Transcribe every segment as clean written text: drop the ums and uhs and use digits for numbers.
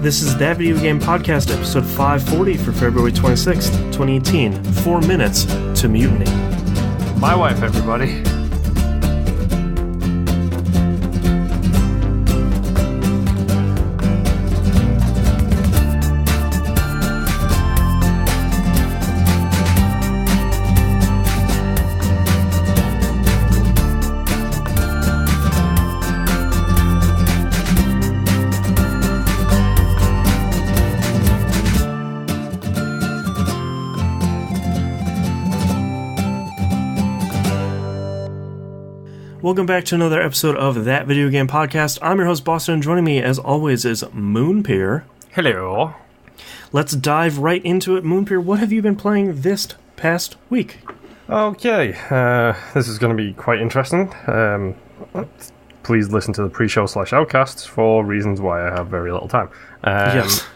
This is That Video Game Podcast, episode 540 for February 26th, 2018. 4 minutes to Mutiny. My wife, everybody. Welcome back to another episode of That Video Game Podcast. I'm your host, Boston, and joining me, as always, is Moonpeer. Hello. Let's dive right into it. Moonpeer, what have you been playing this past week? Okay, this is going to be quite interesting. Please listen to the pre-show /outcasts for reasons why I have very little time. Yes.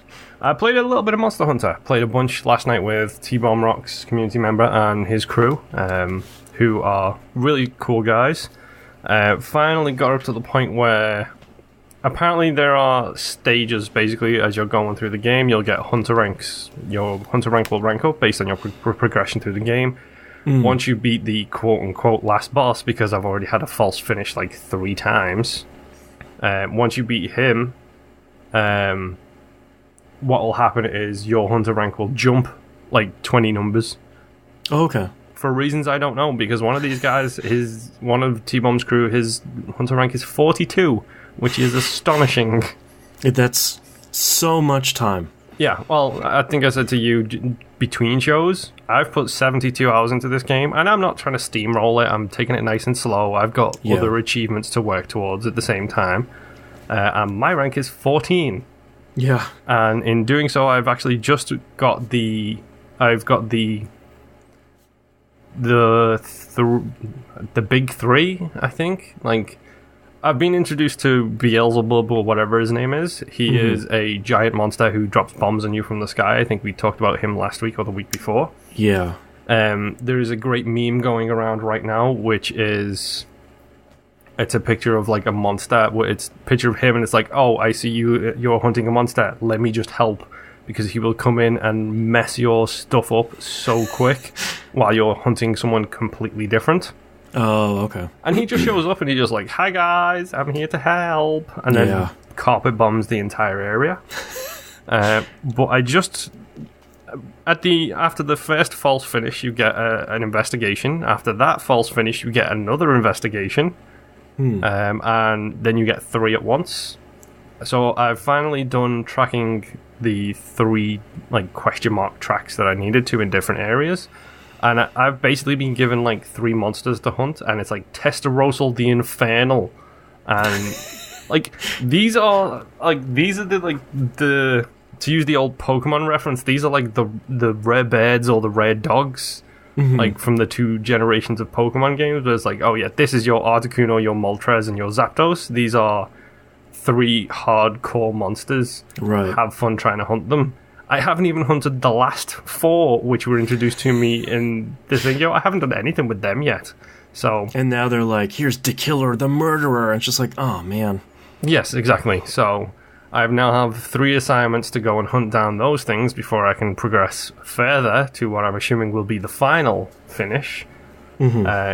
I played a little bit of Monster Hunter. Played a bunch last night with T-Bomb Rock's community member and his crew, who are really cool guys. Finally got up to the point where apparently there are stages. Basically, as you're going through the game, you'll get hunter ranks. Your hunter rank will rank up based on your progression through the game. Once you beat the quote-unquote last boss, because I've already had a false finish like 3 times, once you beat him, what will happen is your hunter rank will jump like 20 numbers. Oh, okay. For reasons I don't know, because one of these guys, one of T-Bomb's crew, his hunter rank is 42, which is astonishing. That's so much time. Yeah, well, I think I said to you between shows, I've put 72 hours into this game, and I'm not trying to steamroll it. I'm taking it nice and slow. I've got other achievements to work towards at the same time, and my rank is 14. Yeah, and in doing so, I've actually just got the big 3, I think. Like, I've been introduced to Beelzebub, or whatever his name is. He is a giant monster who drops bombs on you from the sky. I think we talked about him last week or the week before. Yeah. There is a great meme going around right now, which is... It's a picture of, like, a monster. It's a picture of him, and it's like, oh, I see you're hunting a monster. Let me just help. Because he will come in and mess your stuff up so quick while you're hunting someone completely different. Oh, okay. And he just shows up and he's just like, hi guys, I'm here to help. And then carpet bombs the entire area. But I just... After the first false finish, you get an investigation. After that false finish, you get another investigation. And then you get 3 at once. So I've finally done tracking the 3 like question mark tracks that I needed to in different areas, and I've basically been given like 3 monsters to hunt, and it's like Testarosal the Infernal, and like these are the to use the old Pokemon reference, these are like the rare birds or the rare dogs. Like from the 2 generations of Pokemon games, where it's like, oh yeah, this is your Articuno, your Moltres, and your Zapdos. These are 3 hardcore monsters. Right. Have fun trying to hunt them. I haven't even hunted the last 4, which were introduced to me in this video. I haven't done anything with them yet. So. And now they're like, here's the killer, the murderer. And it's just like, oh man. Yes, exactly. So I now have 3 assignments to go and hunt down those things before I can progress further to what I'm assuming will be the final finish.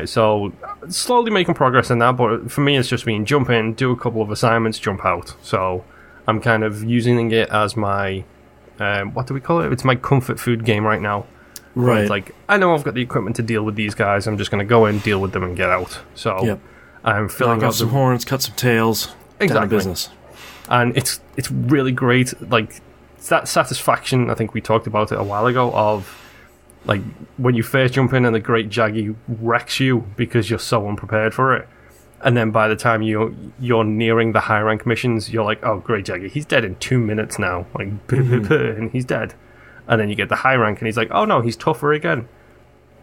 So slowly making progress in that, but for me it's just been jump in, do a couple of assignments, jump out. So I'm kind of using it as my what do we call it? It's my comfort food game right now. Right. It's like, I know I've got the equipment to deal with these guys, I'm just going to go in, deal with them, and get out. So I'm filling out some horns, cut some tails. Exactly. Down to business. And it's really great. Like, it's that satisfaction, I think we talked about it a while ago, of like when you first jump in and the Great Jaggy wrecks you because you're so unprepared for it, and then by the time you're nearing the high rank missions, you're like, oh, Great Jaggy, he's dead in 2 minutes now, like and he's dead. And then you get the high rank and he's like, oh no, he's tougher again.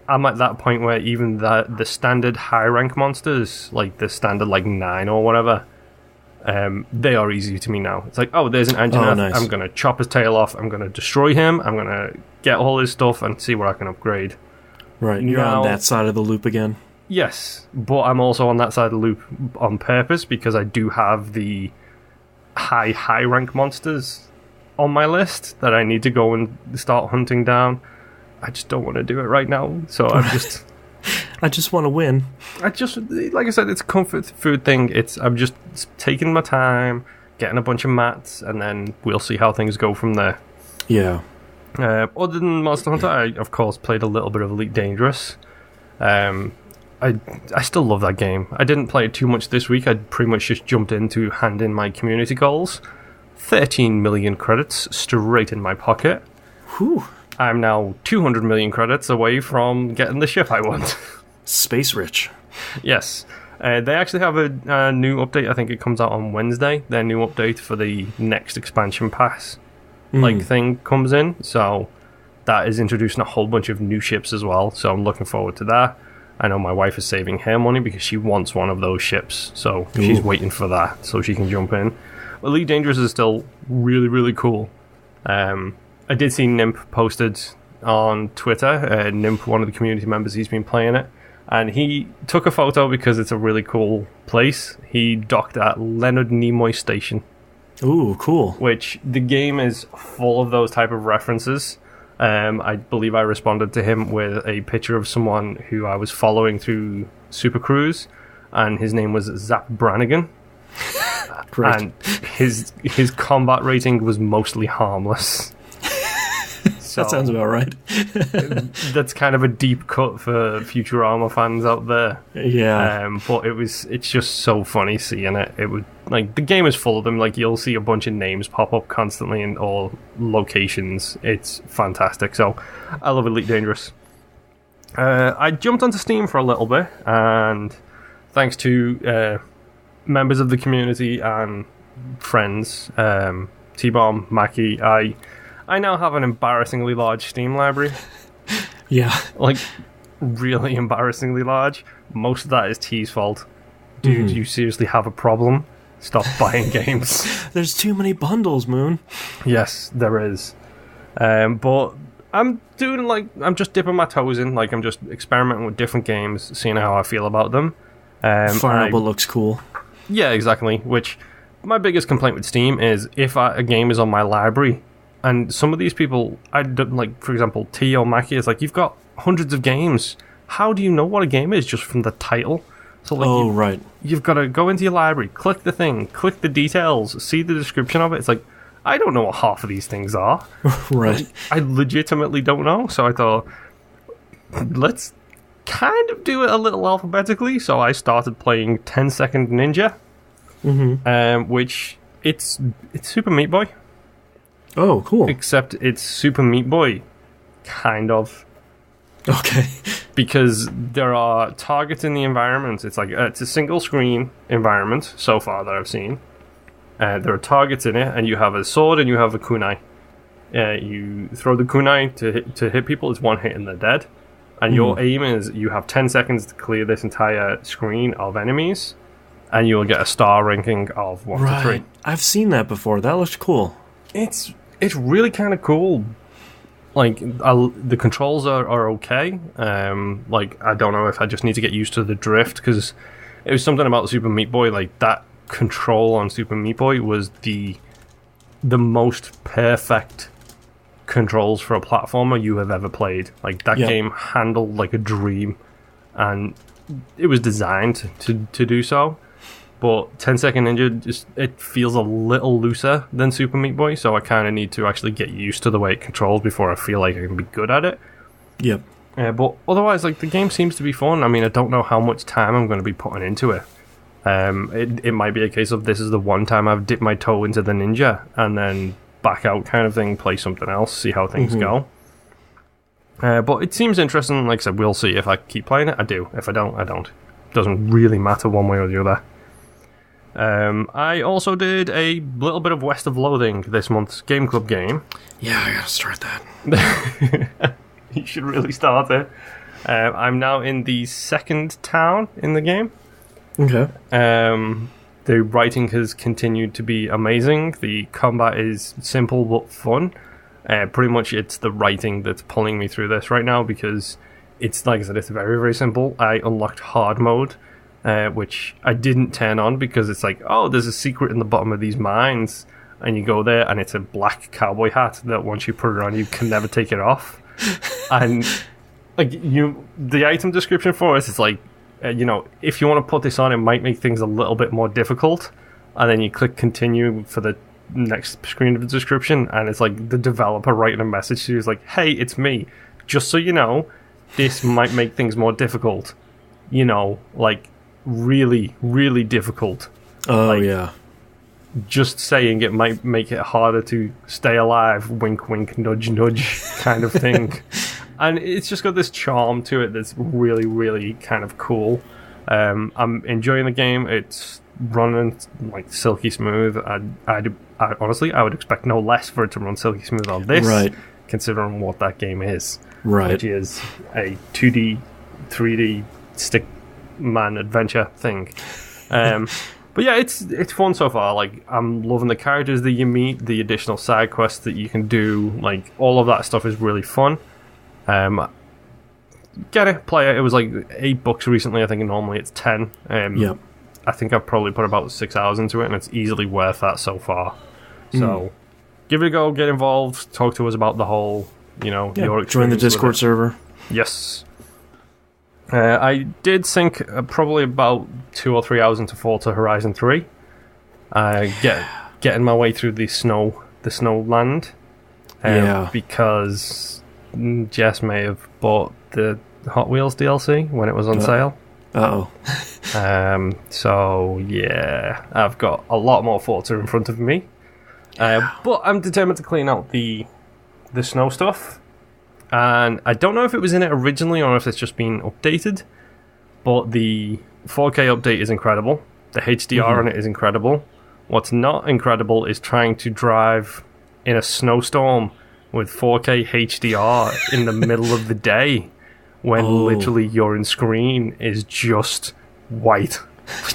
I'm at that point where even the standard high rank monsters, like the standard like 9 or whatever, they are easy to me now. It's like, oh, there's an Anjanath. Nice. I'm going to chop his tail off. I'm going to destroy him. I'm going to get all his stuff and see what I can upgrade. Right, you're now, on that side of the loop again. Yes, but I'm also on that side of the loop on purpose because I do have the high rank monsters on my list that I need to go and start hunting down. I just don't want to do it right now, so I'm just... I just want to win. Like I said, it's a comfort food thing. I'm just taking my time, getting a bunch of mats, and then we'll see how things go from there. Yeah. Other than Monster Hunter, I, of course, played a little bit of Elite Dangerous. I still love that game. I didn't play it too much this week. I pretty much just jumped in to hand in my community goals. 13 million credits straight in my pocket. Whew. I'm now 200 million credits away from getting the ship I want. Space rich. Yes. They actually have a new update. I think it comes out on Wednesday. Their new update for the next expansion pass thing comes in. So that is introducing a whole bunch of new ships as well. So I'm looking forward to that. I know my wife is saving her money because she wants one of those ships. So she's waiting for that so she can jump in. Elite Dangerous is still really, really cool. I did see Nimp posted on Twitter. Nimp, one of the community members, he's been playing it. And he took a photo because it's a really cool place. He docked at Leonard Nimoy Station. Ooh, cool. Which the game is full of those type of references. I believe I responded to him with a picture of someone who I was following through Super Cruise, and his name was Zap Brannigan. Great. And his combat rating was mostly harmless. So that sounds about right. That's kind of a deep cut for Futurama fans out there. Yeah. But it's just so funny seeing it. It would, like, the game is full of them. Like, you'll see a bunch of names pop up constantly in all locations. It's fantastic. So I love Elite Dangerous. I jumped onto Steam for a little bit, and thanks to members of the community and friends, T-Bomb, Mackie, I now have an embarrassingly large Steam library. Yeah. Like, really embarrassingly large. Most of that is T's fault. Dude, you seriously have a problem? Stop buying games. There's too many bundles, Moon. Yes, there is. But I'm I'm just dipping my toes in. Like, I'm just experimenting with different games, seeing how I feel about them. Fire Up looks cool. Yeah, exactly. Which, my biggest complaint with Steam is if a game is on my library, and some of these people, I don't, like, for example, T or Mackie is like, you've got hundreds of games. How do you know what a game is just from the title? So, like, right. You've got to go into your library, click the thing, click the details, see the description of it. It's like, I don't know what half of these things are. Right. I legitimately don't know. So I thought, let's kind of do it a little alphabetically. So I started playing 10 Second Ninja, which it's Super Meat Boy. Oh, cool. Except it's Super Meat Boy, kind of. Okay. Because there are targets in the environment. It's like it's a single screen environment so far that I've seen. There are targets in it, and you have a sword and you have a kunai. You throw the kunai to hit people. It's one hit and they're dead. And your aim is you have 10 seconds to clear this entire screen of enemies, and you'll get a star ranking of 1 to 3. I've seen that before. That looks cool. It's really kind of cool. Like, the controls are okay. Like, I don't know if I just need to get used to the drift, because it was something about Super Meat Boy. Like, that control on Super Meat Boy was the most perfect controls for a platformer you have ever played. Like, that game handled like a dream, and it was designed to do so. But 10 Second Ninja, it feels a little looser than Super Meat Boy, so I kind of need to actually get used to the way it controls before I feel like I can be good at it. Yep. But otherwise, like, the game seems to be fun. I mean, I don't know how much time I'm going to be putting into it. It might be a case of this is the one time I've dipped my toe into the ninja, and then back out kind of thing, play something else, see how things go. But it seems interesting. Like I said, we'll see. If I keep playing it, I do. If I don't, I don't. Doesn't really matter one way or the other. I also did a little bit of West of Loathing, this month's Game Club game. Yeah, I gotta start that. You should really start it. I'm now in the second town in the game. Okay. The writing has continued to be amazing. The combat is simple but fun. Pretty much it's the writing that's pulling me through this right now, because it's, like I said, it's very, very simple. I unlocked hard mode, which I didn't turn on because it's like, oh, there's a secret in the bottom of these mines, and you go there, and it's a black cowboy hat that once you put it on, you can never take it off. And like the item description for it is like, if you want to put this on, it might make things a little bit more difficult. And then you click continue for the next screen of the description, and it's like the developer writing a message to you is like, hey, it's me. Just so you know, this might make things more difficult. Like really, really difficult. Oh, like, yeah. Just saying it might make it harder to stay alive, wink, wink, nudge, nudge kind of thing. And it's just got this charm to it that's really, really kind of cool. I'm enjoying the game. It's running like silky smooth. I honestly, I would expect no less for it to run silky smooth on this, right, considering what that game is. Right. Which is a 2D, 3D stick man adventure thing. But yeah, it's fun so far. Like, I'm loving the characters that you meet, the additional side quests that you can do. Like, all of that stuff is really fun. Get it, play it. It was like $8 recently. I think normally it's 10. Yep. I think I've probably put about 6 hours into it, and it's easily worth that so far. So, give it a go. Get involved. Talk to us about the whole, your experience. Join the Discord server. Yes. I did sink probably about 2 or 3 hours into Forza Horizon 3. Getting my way through the snow land. Because Jess may have bought the Hot Wheels DLC when it was on sale. Uh-oh. So, yeah, I've got a lot more Forza in front of me. But I'm determined to clean out the snow stuff. And I don't know if it was in it originally or if it's just been updated, but the 4K update is incredible. The HDR on it is incredible. What's not incredible is trying to drive in a snowstorm with 4K HDR in the middle of the day when literally your screen is just white.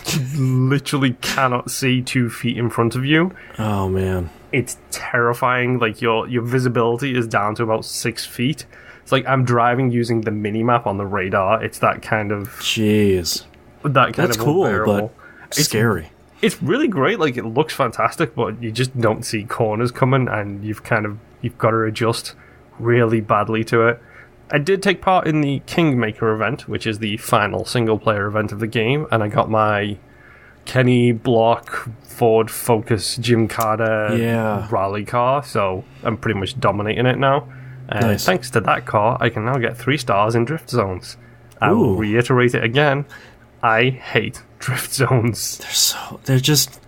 You literally cannot see 2 feet in front of you. Oh, man. It's terrifying. Like, your visibility is down to about 6 feet. It's like I'm driving using the mini-map on the radar. It's that kind of... Jeez. That's cool, but it's scary. It's really great. Like, it looks fantastic, but you just don't see corners coming, and you've got to adjust really badly to it. I did take part in the Kingmaker event, which is the final single-player event of the game, and I got my Kenny Block Ford Focus Jim Carter rally car, so I'm pretty much dominating it now. Nice. Thanks to that car, I can now get 3 stars in drift zones. I will reiterate it again. I hate drift zones. They're just...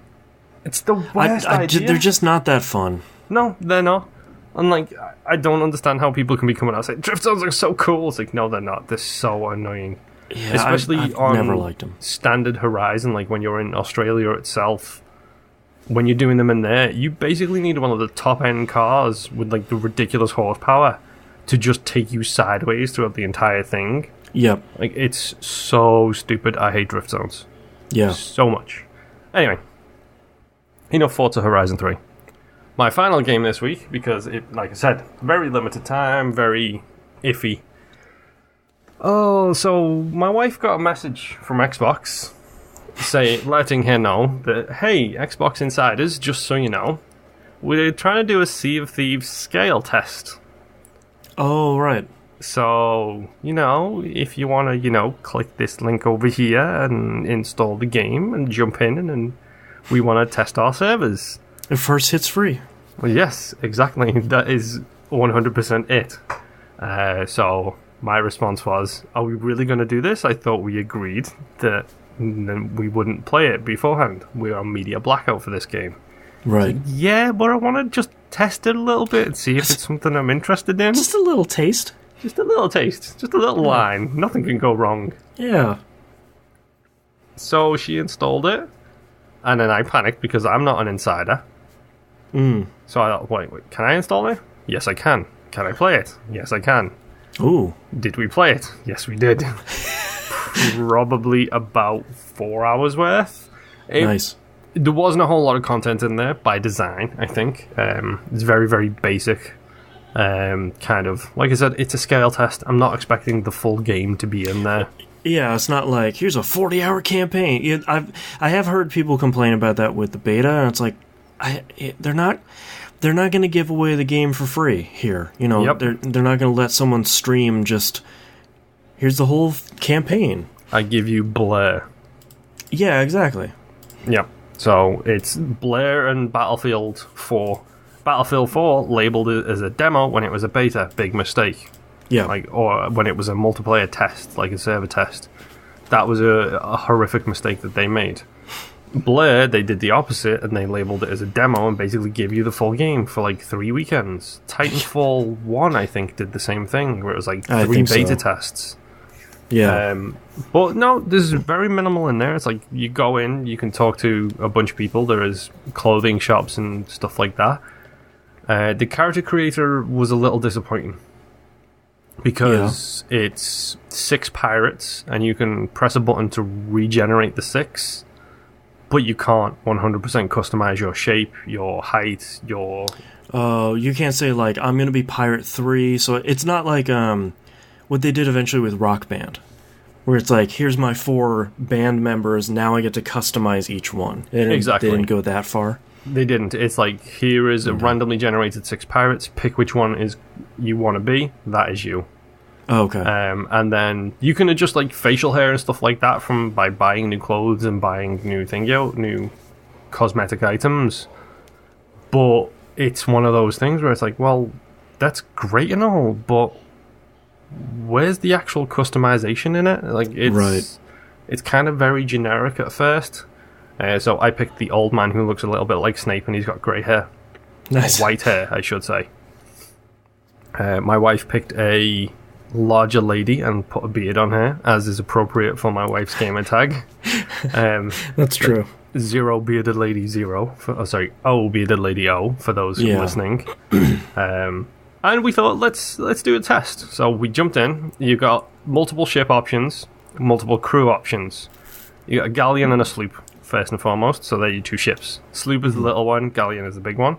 It's the worst idea. They're just not that fun. No, they're not. And, like, I don't understand how people can be coming out and say, drift zones are so cool. It's like, no, they're not. They're so annoying. Yeah, especially I've on never liked them. Standard Horizon, like when you're in Australia itself, when you're doing them in there, you basically need one of the top-end cars with, like, the ridiculous horsepower to just take you sideways throughout the entire thing. Yep. Like, it's so stupid. I hate drift zones. Yeah. So much. Anyway, enough Forza Horizon 3. My final game this week, because it, like I said, very limited time, very iffy. Oh, so my wife got a message from Xbox letting her know that, hey, Xbox Insiders, just so you know, we're trying to do a Sea of Thieves scale test. Oh, right. So, if you want to, click this link over here and install the game and jump in and we want to test our servers. And first hit's free. Well, yes, exactly. That is 100% it. So my response was, are we really going to do this? I thought we agreed that we wouldn't play it beforehand. We're on media blackout for this game. Right. Yeah, but I want to just test it a little bit and see if it's something I'm interested in. Just a little taste. Just a little taste. Just a little line. Nothing can go wrong. Yeah. So she installed it, and then I panicked because I'm not an insider. So I thought, wait, can I install it? Yes, I can. Can I play it? Yes, I can. Ooh. Did we play it? Yes, we did. Probably about 4 hours worth. Nice. There wasn't a whole lot of content in there by design, I think. It's very, very basic. Kind of, like I said, it's a scale test. I'm not expecting the full game to be in there. Yeah, it's not like, here's a 40-hour campaign. I have heard people complain about that with the beta, and it's like, they're not going to give away the game for free here. You know, Yep. they're not going to let someone stream just here's the whole campaign. I give you Blair. Yeah, exactly. Yeah. So it's Blair and Battlefield 4. Battlefield 4 labeled it as a demo when it was a beta. Big mistake. Yeah. Or when it was a multiplayer test, like a server test. That was a horrific mistake that they made. Blair, they did the opposite, and they labeled it as a demo and basically gave you the full game for like 3 weekends. Titanfall 1, I think, did the same thing, where it was like 3 beta tests. Yeah. But no, there's very minimal in there. It's like you go in, you can talk to a bunch of people. There is clothing shops and stuff like that. The character creator was a little disappointing because it's 6 pirates, and you can press a button to regenerate the 6, but you can't 100% customize your shape, your height, your... Oh, you can't say, like, I'm going to be Pirate 3, so it's not like what they did eventually with Rock Band, where it's like, here's my 4 band members, now I get to customize each one. Exactly. They didn't go that far. They didn't. It's like, here is a randomly generated 6 pirates, pick which one is you want to be, that is you. Oh, okay. And then you can adjust like facial hair and stuff like that by buying new clothes and buying new cosmetic items. But it's one of those things where it's like, well, that's great and all, but where's the actual customization in it? Like, it's kind of very generic at first. So I picked the old man who looks a little bit like Snape, and he's got grey hair. Nice. White hair, I should say. My wife picked a larger lady and put a beard on her, as is appropriate for my wife's gamer tag. That's true. Zero bearded lady 0. O bearded lady O for those who are listening. And we thought, let's do a test. So we jumped in. You got multiple ship options, multiple crew options. You got a galleon and a sloop, first and foremost. So they're your 2 ships. Sloop is the little one, galleon is the big one.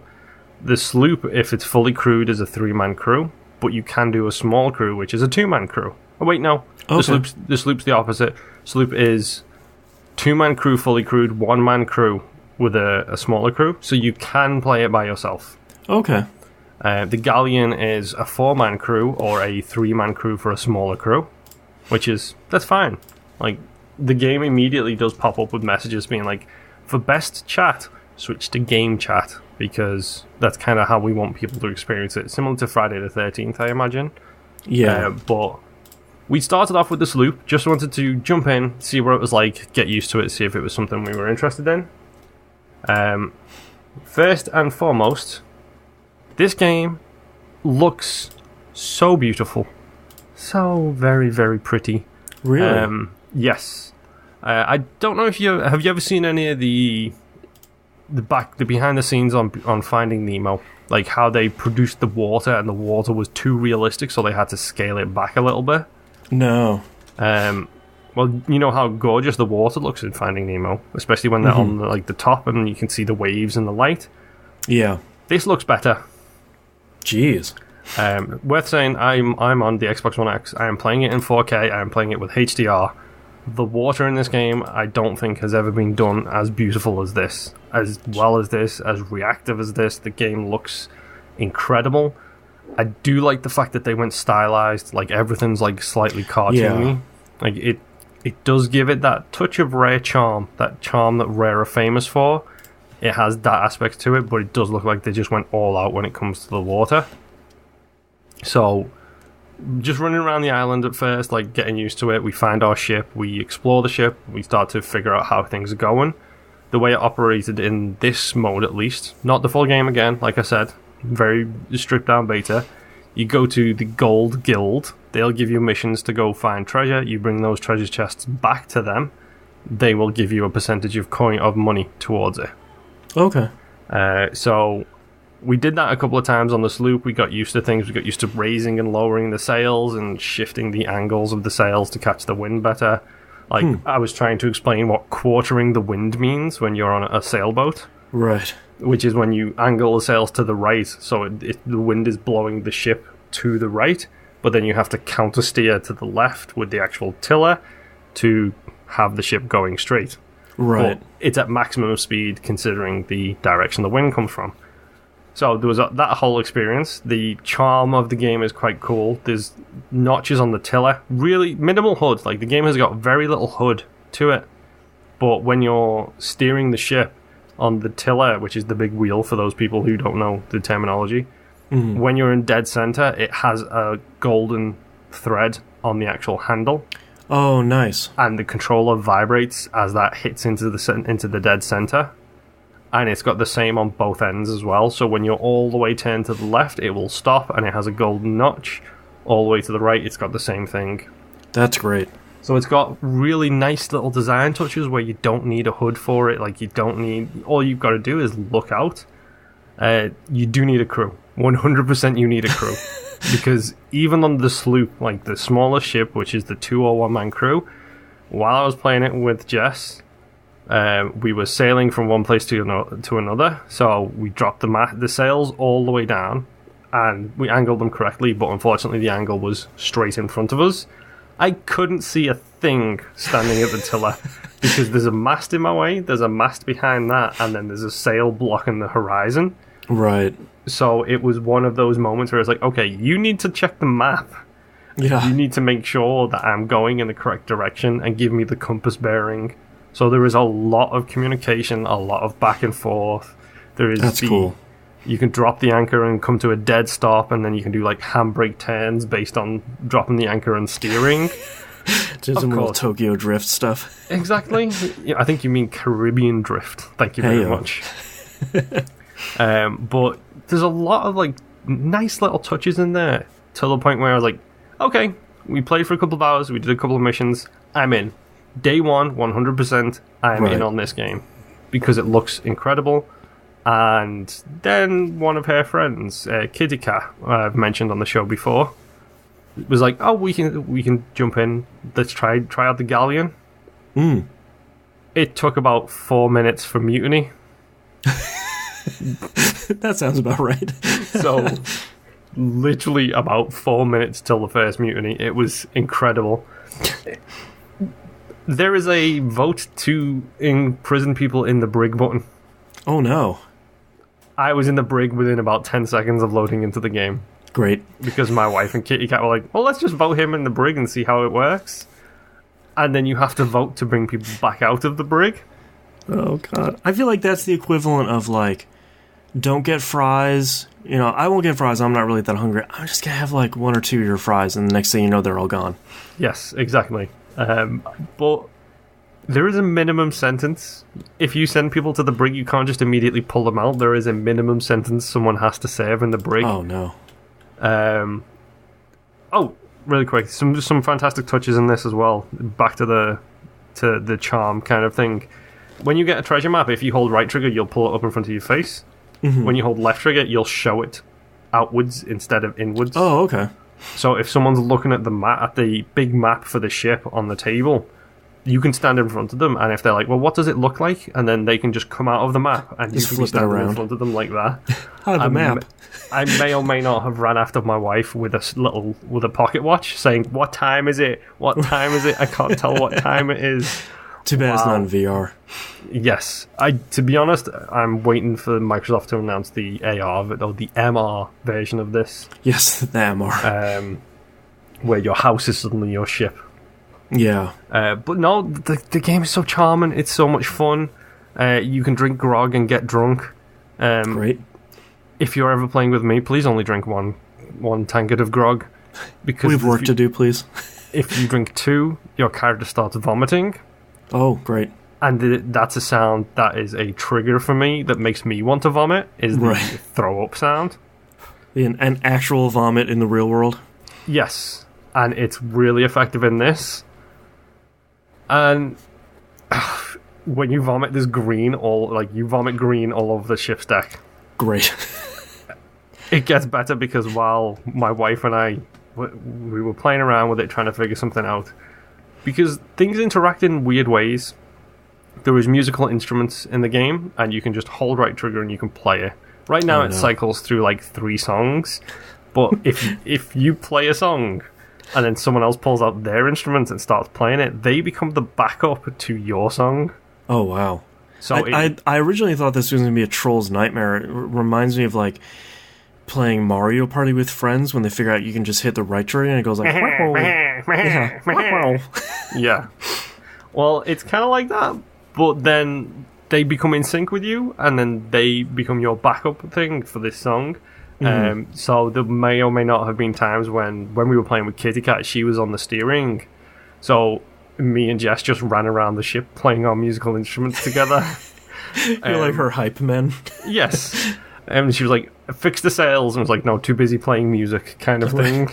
The sloop, if it's fully crewed, is a 3-man crew, but you can do a small crew, which is a 2-man crew. Oh wait, no. Okay. The sloop's the opposite. Sloop is 2-man crew fully crewed, 1-man crew with a smaller crew, so you can play it by yourself. Okay. The galleon is a 4-man crew or a 3-man crew for a smaller crew, that's fine. Like, the game immediately does pop up with messages being like, for best chat, switch to game chat, because that's kind of how we want people to experience it. Similar to Friday the 13th, I imagine. Yeah. But we started off with the sloop, just wanted to jump in, see what it was like, get used to it, see if it was something we were interested in. First and foremost, this game looks so beautiful. So very, very pretty. Really? Yes. I don't know if have you ever seen any of the behind the scenes on Finding Nemo, like how they produced the water, and the water was too realistic, so they had to scale it back a little bit. No. Well, you know how gorgeous the water looks in Finding Nemo, especially when they're on the top and you can see the waves and the light. Yeah. This looks better. Jeez. Worth saying, I'm on the Xbox One X. I am playing it in 4K. I am playing it with HDR. The water in this game, I don't think has ever been done as beautiful as this, as well as this, as reactive as this. The game looks incredible. I do like the fact that they went stylized, like everything's like slightly cartoony. Yeah. Like it does give it that touch of Rare charm, that charm that Rare are famous for. It has that aspect to it, but it does look like they just went all out when it comes to the water. So, just running around the island at first, like getting used to it, we find our ship, we explore the ship, we start to figure out how things are going. The way it operated in this mode, at least, not the full game again, like I said, very stripped down beta. You go to the Gold Guild, they'll give you missions to go find treasure, you bring those treasure chests back to them, they will give you a percentage of money towards it. Okay. So we did that a couple of times on the sloop. We got used to things. We got used to raising and lowering the sails and shifting the angles of the sails to catch the wind better. Like, I was trying to explain what quartering the wind means when you're on a sailboat. Right. Which is when you angle the sails to the right, so the wind is blowing the ship to the right, but then you have to counter steer to the left with the actual tiller to have the ship going straight. Right. But it's at maximum speed considering the direction the wind comes from. So there was that whole experience. The charm of the game is quite cool. There's notches on the tiller. Really minimal HUD. Like, the game has got very little HUD to it. But when you're steering the ship on the tiller, which is the big wheel for those people who don't know the terminology, when you're in dead center, it has a golden thread on the actual handle. Oh, nice. And the controller vibrates as that hits into the dead center. And it's got the same on both ends as well. So when you're all the way turned to the left, it will stop, and it has a golden notch. All the way to the right, it's got the same thing. That's great. So it's got really nice little design touches where you don't need a HUD for it. Like, you don't need... All you've got to do is look out. You do need a crew. 100% you need a crew. Because even on the sloop, like the smallest ship, which is the 2 or 1-man crew, while I was playing it with Jess... we were sailing from one place to another, so we dropped the sails all the way down, and we angled them correctly, but unfortunately the angle was straight in front of us. I couldn't see a thing standing at the tiller, because there's a mast in my way, there's a mast behind that, and then there's a sail blocking the horizon. Right. So it was one of those moments where it's like, okay, you need to check the map. Yeah. You need to make sure that I'm going in the correct direction and give me the compass bearing. So there is a lot of communication, a lot of back and forth. That's cool. You can drop the anchor and come to a dead stop, and then you can do like handbrake turns based on dropping the anchor and steering. Just some real Tokyo Drift stuff. Exactly. Yeah, I think you mean Caribbean Drift. Thank you very much. But there's a lot of like nice little touches in there to the point where I was like, okay, we played for a couple of hours, we did a couple of missions, I'm in. Day one, 100%, I'm in on this game because it looks incredible. And then one of her friends, Kitty Cat, I've mentioned on the show before, was like, "Oh, we can jump in. Let's try out the galleon." It took about 4 minutes for Mutiny. That sounds about right. So, literally about 4 minutes till the first Mutiny. It was incredible. There is a vote to imprison people in the brig button. Oh no. I was in the brig within about 10 seconds of loading into the game. Great. Because my wife and Kitty Cat were like, well, let's just vote him in the brig and see how it works. And then you have to vote to bring people back out of the brig. Oh god. I feel like that's the equivalent of like, don't get fries. You know, I won't get fries, I'm not really that hungry. I'm just gonna have like 1 or 2 of your fries, and the next thing you know, they're all gone. Yes, exactly. But there is a minimum sentence. If you send people to the brig, you can't just immediately pull them out. There is a minimum sentence someone has to serve in the brig. Oh no. Really quick, some fantastic touches in this as well. Back to the charm kind of thing. When you get a treasure map, if you hold right trigger, you'll pull it up in front of your face. Mm-hmm. When you hold left trigger, you'll show it outwards instead of inwards. Oh, okay. So if someone's looking at the big map for the ship on the table, you can stand in front of them, and if they're like, well, what does it look like? And then they can just come out of the map, and just you can be standing in front of them like that. The map. I may or may not have ran after my wife with a pocket watch, saying, what time is it? What time is it? I can't tell what time it is. Too bad it's not in VR. Yes. To be honest, I'm waiting for Microsoft to announce the AR, or the MR version of this. Yes, the MR. Where your house is suddenly your ship. Yeah. But no, the game is so charming. It's so much fun. You can drink grog and get drunk. Great. If you're ever playing with me, please only drink one tankard of grog. Because we have work to do, please. If you drink 2, your character starts vomiting. Oh, great. And that's a sound that is a trigger for me that makes me want to vomit, is the throw-up sound. An actual vomit in the real world? Yes. And it's really effective in this. And when you vomit, there's green you vomit green all over the ship's deck. Great. It gets better because while my wife and I we were playing around with it, trying to figure something out, because things interact in weird ways. There is musical instruments in the game, and you can just hold right trigger and you can play it. Right now, it cycles through like 3 songs, but if you play a song and then someone else pulls out their instruments and starts playing it, they become the backup to your song. Oh, wow. So I originally thought this was going to be a troll's nightmare. It reminds me of, like, playing Mario Party with friends when they figure out you can just hit the right trigger and it goes like, yeah. Well, it's kind of like that, but then they become in sync with you, and then they become your backup thing for this song. So there may or may not have been times when we were playing with Kitty Cat, she was on the steering. So me and Jess just ran around the ship playing our musical instruments together. You're like her hype man. Yes. And she was like, fix the sails, and was like, no, too busy playing music kind of thing.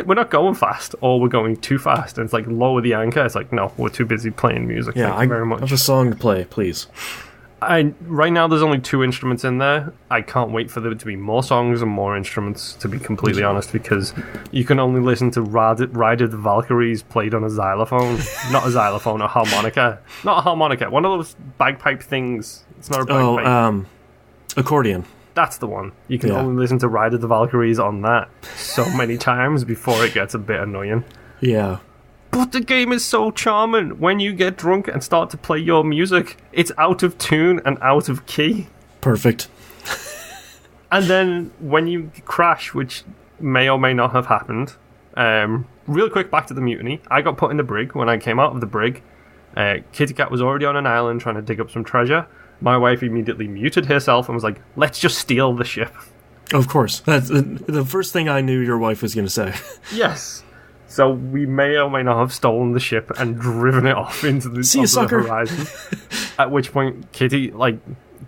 We're not going fast, or we're going too fast. And it's like, lower the anchor. It's like, no, we're too busy playing music. Yeah, Thank you very much. I have a song to play, please. Right now, there's only 2 instruments in there. I can't wait for there to be more songs and more instruments, to be completely honest, because you can only listen to Ride of the Valkyries played on a xylophone. Not a xylophone, a harmonica. Not a harmonica, one of those bagpipe things. It's not a bagpipe. Accordion. That's the one. You can only listen to Ride of the Valkyries on that so many times before it gets a bit annoying. Yeah. But the game is so charming. When you get drunk and start to play your music, it's out of tune and out of key. Perfect. And then when you crash, which may or may not have happened, real quick, back to the mutiny. I got put in the brig. When I came out of the brig, Kitty Cat was already on an island trying to dig up some treasure. My wife immediately muted herself and was like, let's just steal the ship. Of course. That's the first thing I knew your wife was going to say. Yes. So we may or may not have stolen the ship and driven it off into the horizon. At which point, Kitty, like,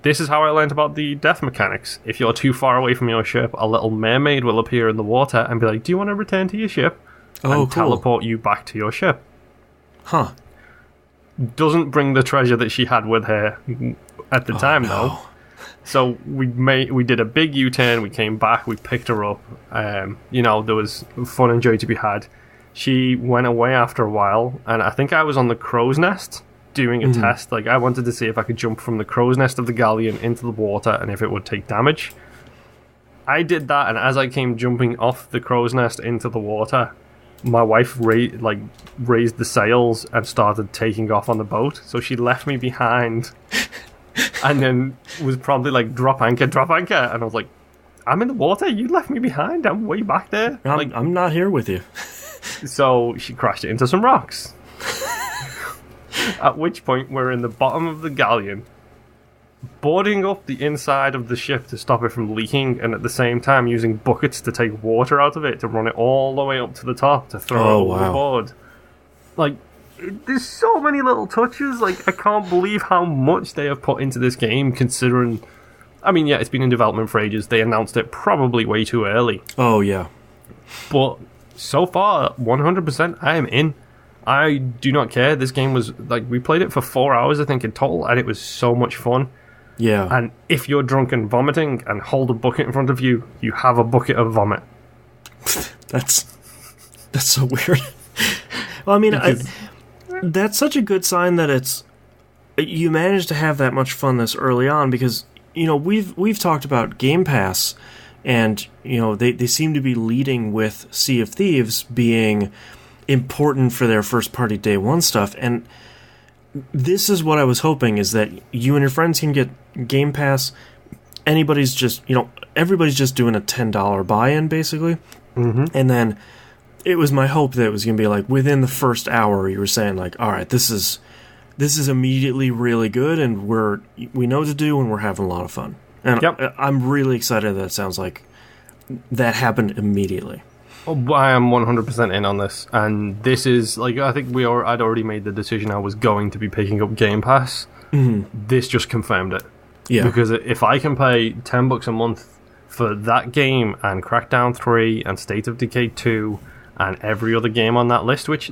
this is how I learned about the death mechanics. If you're too far away from your ship, a little mermaid will appear in the water and be like, do you want to return to your ship? And teleport you back to your ship. Huh. Doesn't bring the treasure that she had with her at the time, though. So we did a big U-turn, we came back, we picked her up. There was fun and joy to be had. She went away after a while, and I think I was on the crow's nest doing a test. Like, I wanted to see if I could jump from the crow's nest of the galleon into the water and if it would take damage. I did that, and as I came jumping off the crow's nest into the water, my wife raised the sails and started taking off on the boat. So she left me behind and then was probably like, drop anchor. And I was like, I'm in the water? You left me behind? I'm way back there. I'm not here with you. So she crashed it into some rocks. At which point we're in the bottom of the galleon, boarding up the inside of the ship to stop it from leaking, and at the same time using buckets to take water out of it to run it all the way up to the top to throw it overboard. Like, there's so many little touches. Like, I can't believe how much they have put into this game, considering, I mean, yeah, it's been in development for ages. They announced it probably way too early. Oh, yeah. But so far, 100%, I am in. I do not care. This game was, like, we played it for 4 hours, I think, in total, and it was so much fun. Yeah. And if you're drunk and vomiting and hold a bucket in front of you, you have a bucket of vomit. That's so weird. Well, I mean, that's such a good sign that you managed to have that much fun this early on, because, you know, we've talked about Game Pass, and, you know, they seem to be leading with Sea of Thieves being important for their first party day one stuff, and this is what I was hoping, is that you and your friends can get Game Pass. Everybody's just doing a $10 buy-in, basically. And then it was my hope that it was going to be like, within the first hour, you were saying, like, all right, this is immediately really good, and we know what to do, and we're having a lot of fun. And I'm really excited that it sounds like that happened immediately. Oh, I am 100% in on this, and this is, like, I think I'd already made the decision I was going to be picking up Game Pass. This just confirmed it. Yeah. Because if I can pay $10 a month for that game and Crackdown 3 and State of Decay 2 and every other game on that list, which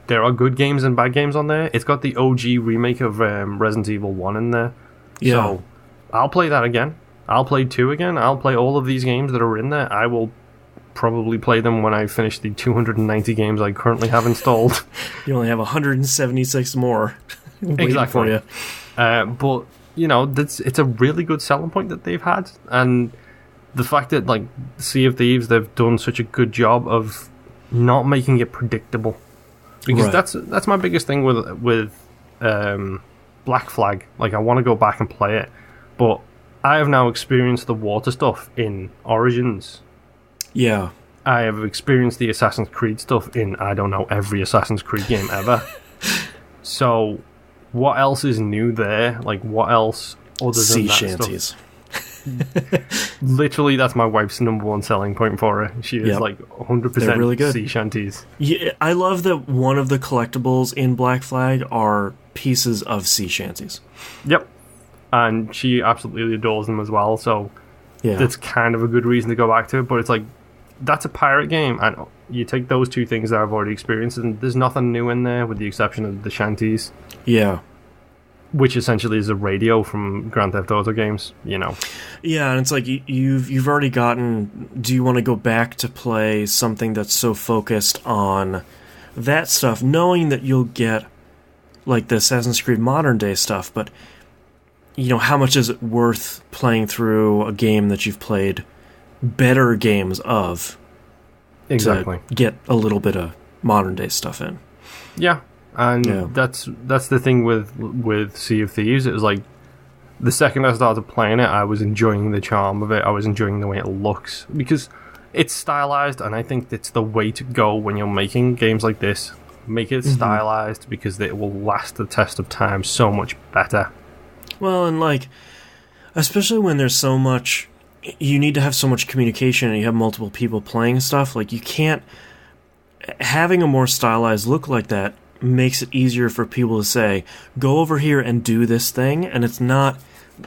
there are good games and bad games on there. It's got the OG remake of Resident Evil 1 in there. Yeah. So I'll play that again. I'll play 2 again. I'll play all of these games that are in there. I will probably play them when I finish the 290 games I currently have installed. You only have 176 more waiting for you. But, you know, it's a really good selling point that they've had. And the fact that, like, Sea of Thieves, they've done such a good job of not making it predictable. Because that's my biggest thing with Black Flag. Like, I want to go back and play it, but I have now experienced the water stuff in Origins. Yeah. I have experienced the Assassin's Creed stuff in, I don't know, every Assassin's Creed game ever. So, what else is new there? Like, what else other than sea that shanties. Stuff? Literally, that's my wife's number one selling point for her. She is like 100% really good. sea shanties. Yeah, I love that one of the collectibles in Black Flag are pieces of sea shanties. Yep. And she absolutely adores them as well, so that's kind of a good reason to go back to it. But it's like, that's a pirate game, and you take those two things that I've already experienced, and there's nothing new in there with the exception of the shanties. Yeah. Which essentially is a radio from Grand Theft Auto games, you know. Yeah, and it's like you've already gotten. Do you want to go back to play something that's so focused on that stuff, knowing that you'll get like the Assassin's Creed modern day stuff, but you know, how much is it worth playing through a game that you've played better games of? Exactly. To get a little bit of modern day stuff in. Yeah. And that's the thing with Sea of Thieves. It was like, the second I started playing it, I was enjoying the charm of it. I was enjoying the way it looks, because it's stylized, and I think it's the way to go when you're making games like this. Make it stylized, because it will last the test of time so much better. Well, and like, especially when there's so much, you need to have so much communication, and you have multiple people playing stuff. Like, you can't, having a more stylized look like that makes it easier for people to say, go over here and do this thing, and it's not,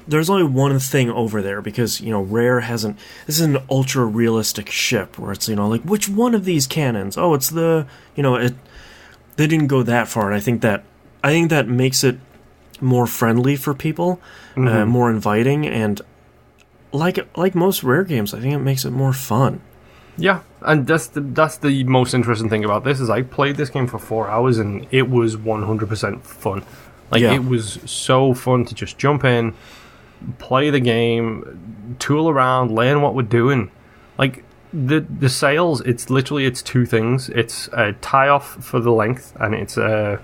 there's only one thing over there, because, you know, Rare hasn't, this is an ultra realistic ship where it's, you know, like, which one of these cannons? Oh, it's the, you know, they didn't go that far, and I think that makes it more friendly for people, more inviting, and like most Rare games, I think it makes it more fun. Yeah, and that's the most interesting thing about this, is I played this game for 4 hours and it was 100% fun. Like, it was so fun to just jump in, play the game, tool around, learn what we're doing. Like, the sails, it's two things. It's a tie-off for the length, and it's a,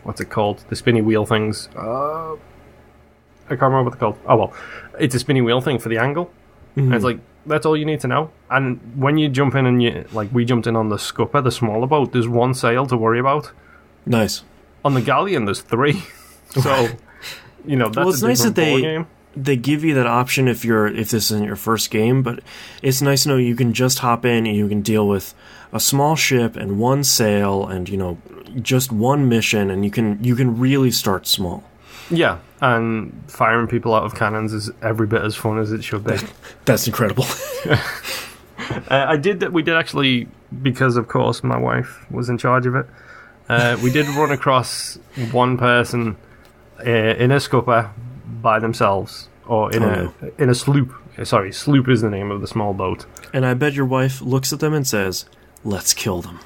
what's it called? The spinny wheel things. I can't remember what they're called. Oh, well, it's a spinny wheel thing for the angle. And it's like, that's all you need to know. And when you jump in, and we jumped in on the scupper, the smaller boat, there's one sail to worry about. Nice. On the galleon, there's 3. So, you know, that's it's nice that they give you that option if this isn't your first game, but it's nice to know you can just hop in and you can deal with a small ship and one sail and, you know, just one mission, and you can really start small. Yeah, and firing people out of cannons is every bit as fun as it should be. That's incredible. We did actually, because of course my wife was in charge of it, we did run across one person in a scupper by themselves, or in a sloop. Sorry, sloop is the name of the small boat. And I bet your wife looks at them and says, "Let's kill them."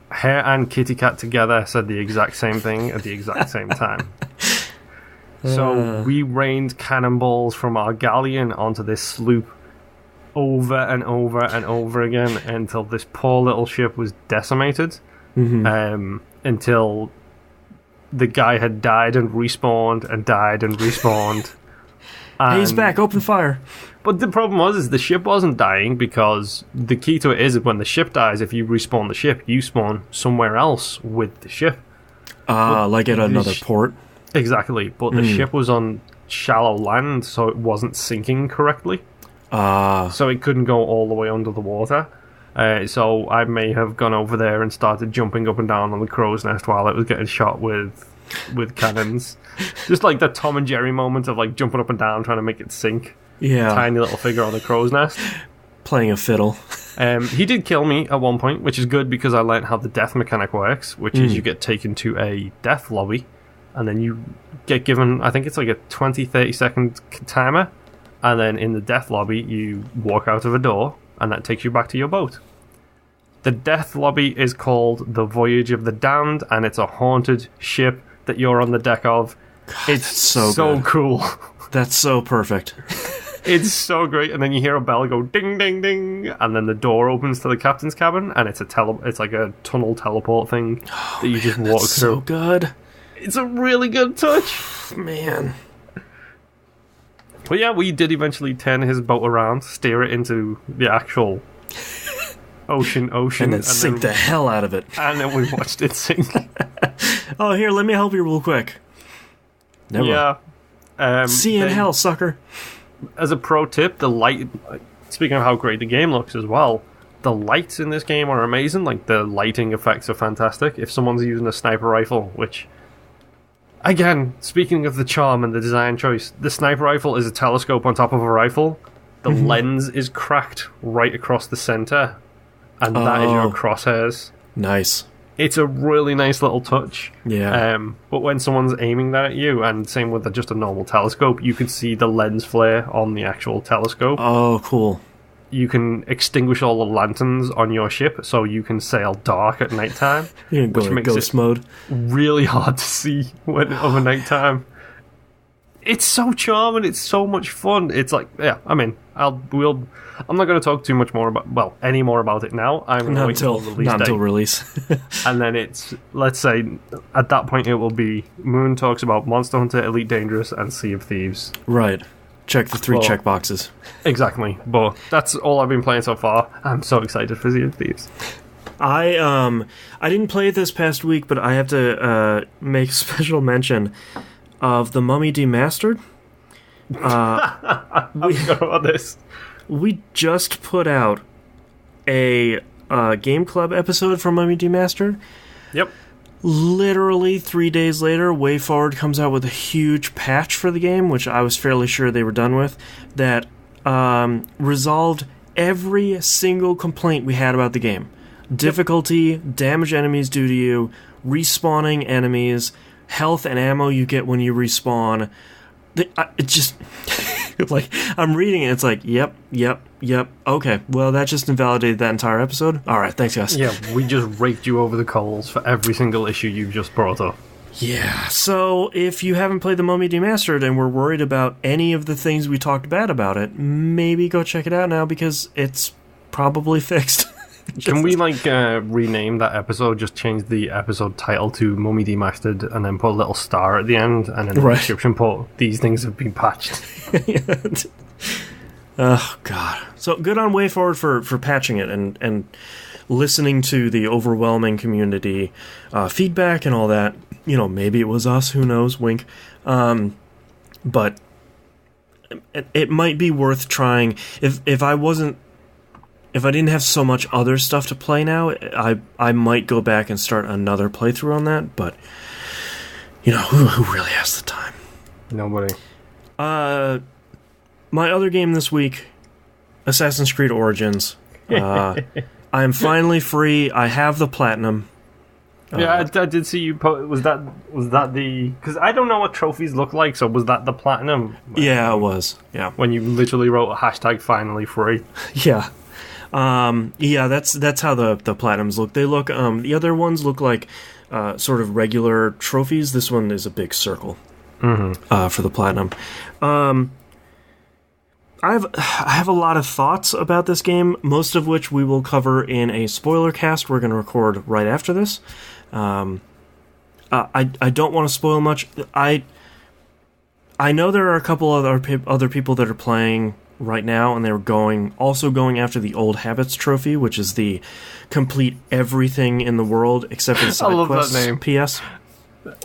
Her and Kitty Cat together said the exact same thing at the exact same time. So we rained cannonballs from our galleon onto this sloop over and over and over again until this poor little ship was decimated. Until the guy had died and respawned and died and respawned. Hey, he's back, open fire. But the problem was the ship wasn't dying, because the key to it is that when the ship dies, if you respawn the ship, you spawn somewhere else with the ship. Like at another port? Exactly, but the ship was on shallow land, so it wasn't sinking correctly. So it couldn't go all the way under the water. So I may have gone over there and started jumping up and down on the crow's nest while it was getting shot with cannons. Just like the Tom and Jerry moment of like jumping up and down trying to make it sink. Yeah. Tiny little figure on the crow's nest. Playing a fiddle. He did kill me at one point, which is good because I learned how the death mechanic works, which is you get taken to a death lobby, and then you get given, I think it's like a 20-30 second timer, and then in the death lobby you walk out of a door, and that takes you back to your boat. The death lobby is called the Voyage of the Damned, and it's a haunted ship that you're on the deck of. God, it's so cool. That's so perfect. It's so great, and then you hear a bell go ding, ding, ding, and then the door opens to the captain's cabin, and it's like a tunnel teleport thing that you just walk through. So good. It's a really good touch, man. But yeah, we did eventually turn his boat around, steer it into the actual ocean, and then sink the hell out of it. And then we watched it sink. Oh, here, let me help you real quick. Never. Yeah. See you in hell, sucker. As a pro tip, the light. Speaking of how great the game looks as well, the lights in this game are amazing. Like, the lighting effects are fantastic. If someone's using a sniper rifle, which, again, speaking of the charm and the design choice, the sniper rifle is a telescope on top of a rifle. The lens is cracked right across the center, and that is your crosshairs. Nice. It's a really nice little touch. Yeah. But when someone's aiming that at you, and same with just a normal telescope, you can see the lens flare on the actual telescope. Oh, cool. You can extinguish all the lanterns on your ship, so you can sail dark at nighttime. You can go which in makes ghost it mode. really hard to see over nighttime. It's so charming. It's so much fun. It's like, yeah. I mean, I'm not going to talk too much more any more about it now. I'm going to wait until release date. Until release. And then it's, let's say, at that point it will be Moon talks about Monster Hunter, Elite Dangerous, and Sea of Thieves. Right. Check the 3 checkboxes. Exactly. But that's all I've been playing so far. I'm so excited for Sea of Thieves. I didn't play it this past week, but I have to make special mention of the Mummy Demastered. I forgot about this. We just put out a Game Club episode for Mummy Demastered. Yep. Literally 3 days later, WayForward comes out with a huge patch for the game, which I was fairly sure they were done with, that resolved every single complaint we had about the game. Difficulty, damage enemies do to you, respawning enemies, health and ammo you get when you respawn. It just... like, I'm reading it, it's like, yep, okay, well, that just invalidated that entire episode. Alright, thanks, guys. Yeah, we just raked you over the coals for every single issue you've just brought up. Yeah, so if you haven't played The Mummy Demastered and were worried about any of the things we talked bad about it, maybe go check it out now, because it's probably fixed. Can we, rename that episode, just change the episode title to Mummy Demastered, and then put a little star at the end, and then in the description put, these things have been patched. Oh, God. So, good on WayForward for patching it, and listening to the overwhelming community feedback and all that. You know, maybe it was us, who knows, wink. But it might be worth trying. If I didn't have so much other stuff to play now, I might go back and start another playthrough on that, but, you know, who really has the time? Nobody. My other game this week, Assassin's Creed Origins. I'm finally free. I have the platinum. Yeah, I did see you put... Was that the... Because I don't know what trophies look like, so was that the platinum? Yeah, it was. Yeah. When you literally wrote a hashtag finally free. Yeah. Yeah, that's how the platinums look. They look, the other ones look like sort of regular trophies. This one is a big circle for the platinum. I have a lot of thoughts about this game, most of which we will cover in a spoiler cast we're going to record right after this. I don't want to spoil much. I know there are a couple other people that are playing right now, and they're also going after the Old Habits trophy, which is the complete everything in the world except for side quests. That name. PS.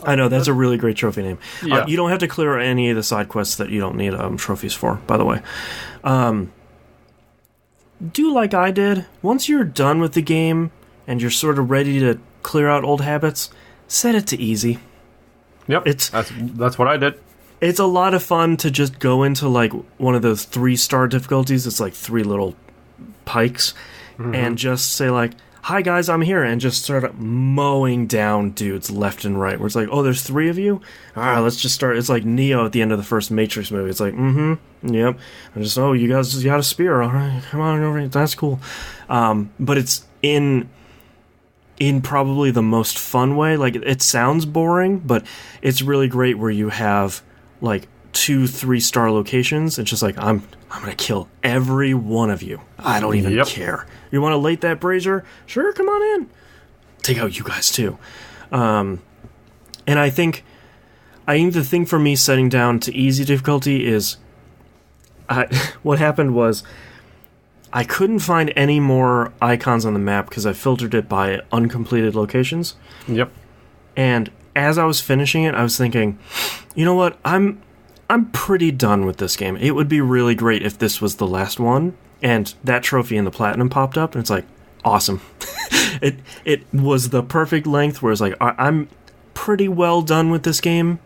I know, that's a really great trophy name. Yeah. You don't have to clear any of the side quests that you don't need trophies for, by the way. Do like I did. Once you're done with the game and you're sort of ready to clear out old habits, set it to easy. Yep, that's what I did. It's a lot of fun to just go into like one of those 3-star difficulties. It's like 3 little pikes, and just say like, "Hi guys, I'm here," and just start mowing down dudes left and right. Where it's like, "Oh, there's 3 of you. All right, let's just start." It's like Neo at the end of the first Matrix movie. It's like, yep. And just, "Oh, you guys got a spear. All right, come on over here. That's cool." But it's in probably the most fun way. Like, it sounds boring, but it's really great where you have like 2-3 star locations. It's just like, I'm gonna kill every one of you. I don't even care. You want to light that brazier? Sure, come on in. Take out you guys too. And I think the thing for me setting down to easy difficulty is, what happened was, I couldn't find any more icons on the map because I filtered it by uncompleted locations. Yep. And as I was finishing it, I was thinking, you know what? I'm pretty done with this game. It would be really great if this was the last one, and that trophy in the platinum popped up, and it's like, awesome. It was the perfect length where it's like, I'm pretty well done with this game.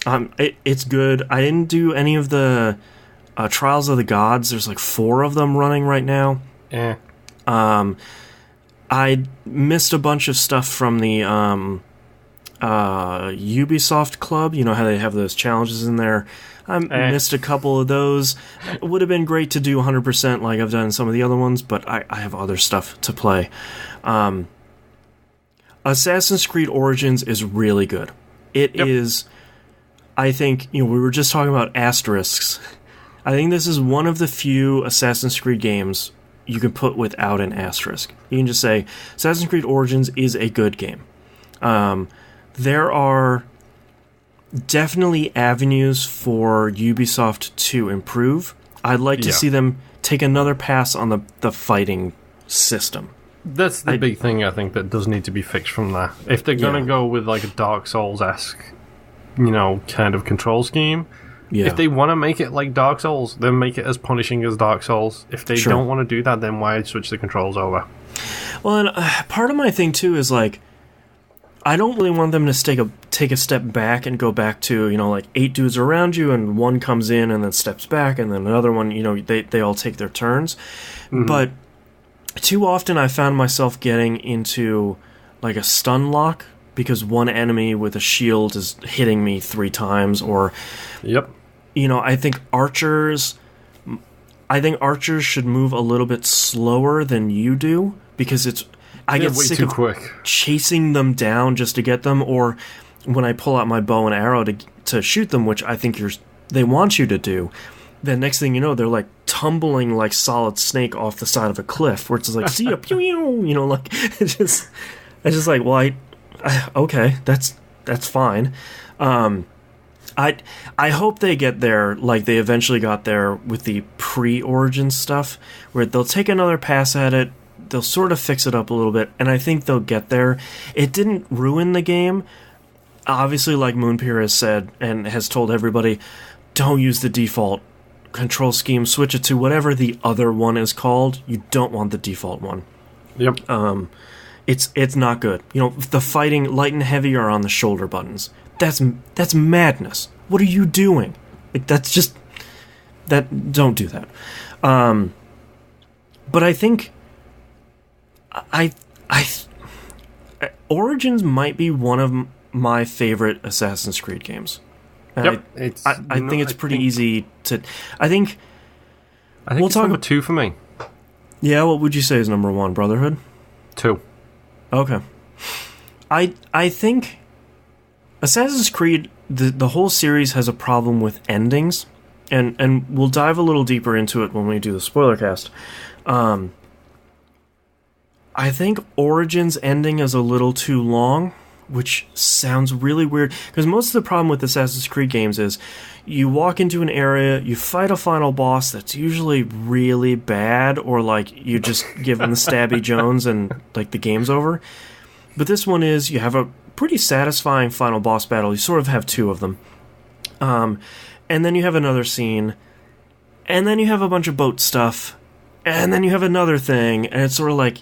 It's good. I didn't do any of the Trials of the Gods. There's like 4 of them running right now. I missed a bunch of stuff from the Ubisoft Club. You know how they have those challenges in there. I missed a couple of those. It would have been great to do 100% like I've done in some of the other ones, but I have other stuff to play. Assassin's Creed Origins is really good. It is, I think, we were just talking about asterisks. I think this is one of the few Assassin's Creed games you can put without an asterisk. You can just say, Assassin's Creed Origins is a good game. There are definitely avenues for Ubisoft to improve. I'd like to see them take another pass on the fighting system. That's the big thing, I think, that does need to be fixed from that. If they're going to go with like a Dark Souls-esque, kind of control scheme, if they want to make it like Dark Souls, then make it as punishing as Dark Souls. If they don't want to do that, then why switch the controls over? Well, and part of my thing, too, is like, I don't really want them to take a step back and go back to, like 8 dudes around you and one comes in and then steps back and then another one, they all take their turns. Mm-hmm. But too often I found myself getting into like a stun lock because one enemy with a shield is hitting me 3 times, or I think archers should move a little bit slower than you do, because I get sick of chasing them down just to get them, or when I pull out my bow and arrow to shoot them, which I think they want you to do, then next thing you know, they're like tumbling like Solid Snake off the side of a cliff, where it's like, see ya, pew, pew, like, it's just like, well, okay, that's fine. I hope they get there like they eventually got there with the pre-Origin stuff, where they'll take another pass at it, they'll sort of fix it up a little bit, and I think they'll get there. It didn't ruin the game. Obviously, like Moonpier has said and has told everybody, don't use the default control scheme, switch it to whatever the other one is called. You don't want the default one. Yep. It's not good. The fighting light and heavy are on the shoulder buttons. That's madness. What are you doing? Like, don't do that. But I think Origins might be one of my favorite Assassin's Creed games. Yep. I think it's pretty easy to. I think we'll it's number 2 for me. Yeah, what would you say is number 1? Brotherhood? 2. Okay. I think Assassin's Creed, the whole series has a problem with endings, and we'll dive a little deeper into it when we do the spoiler cast. I think Origins ending is a little too long, which sounds really weird, because most of the problem with Assassin's Creed games is you walk into an area, you fight a final boss that's usually really bad, or like you just give them the stabby Jones and like the game's over. But this one is, you have a pretty satisfying final boss battle. You sort of have 2 of them. And then you have another scene, and then you have a bunch of boat stuff, and then you have another thing, and it's sort of like,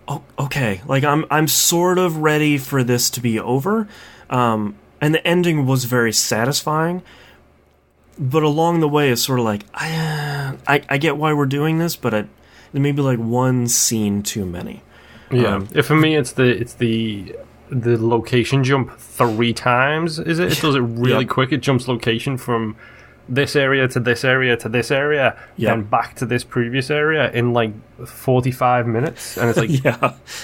oh, okay, like I'm sort of ready for this to be over. And the ending was very satisfying, but along the way it's sort of like, I get why we're doing this, but there may be like one scene too many. Yeah, for me it's the location jump 3 times. Is it? It does it really quick. It jumps location from this area to this area to this area, then back to this previous area in like 45 minutes, and it's like,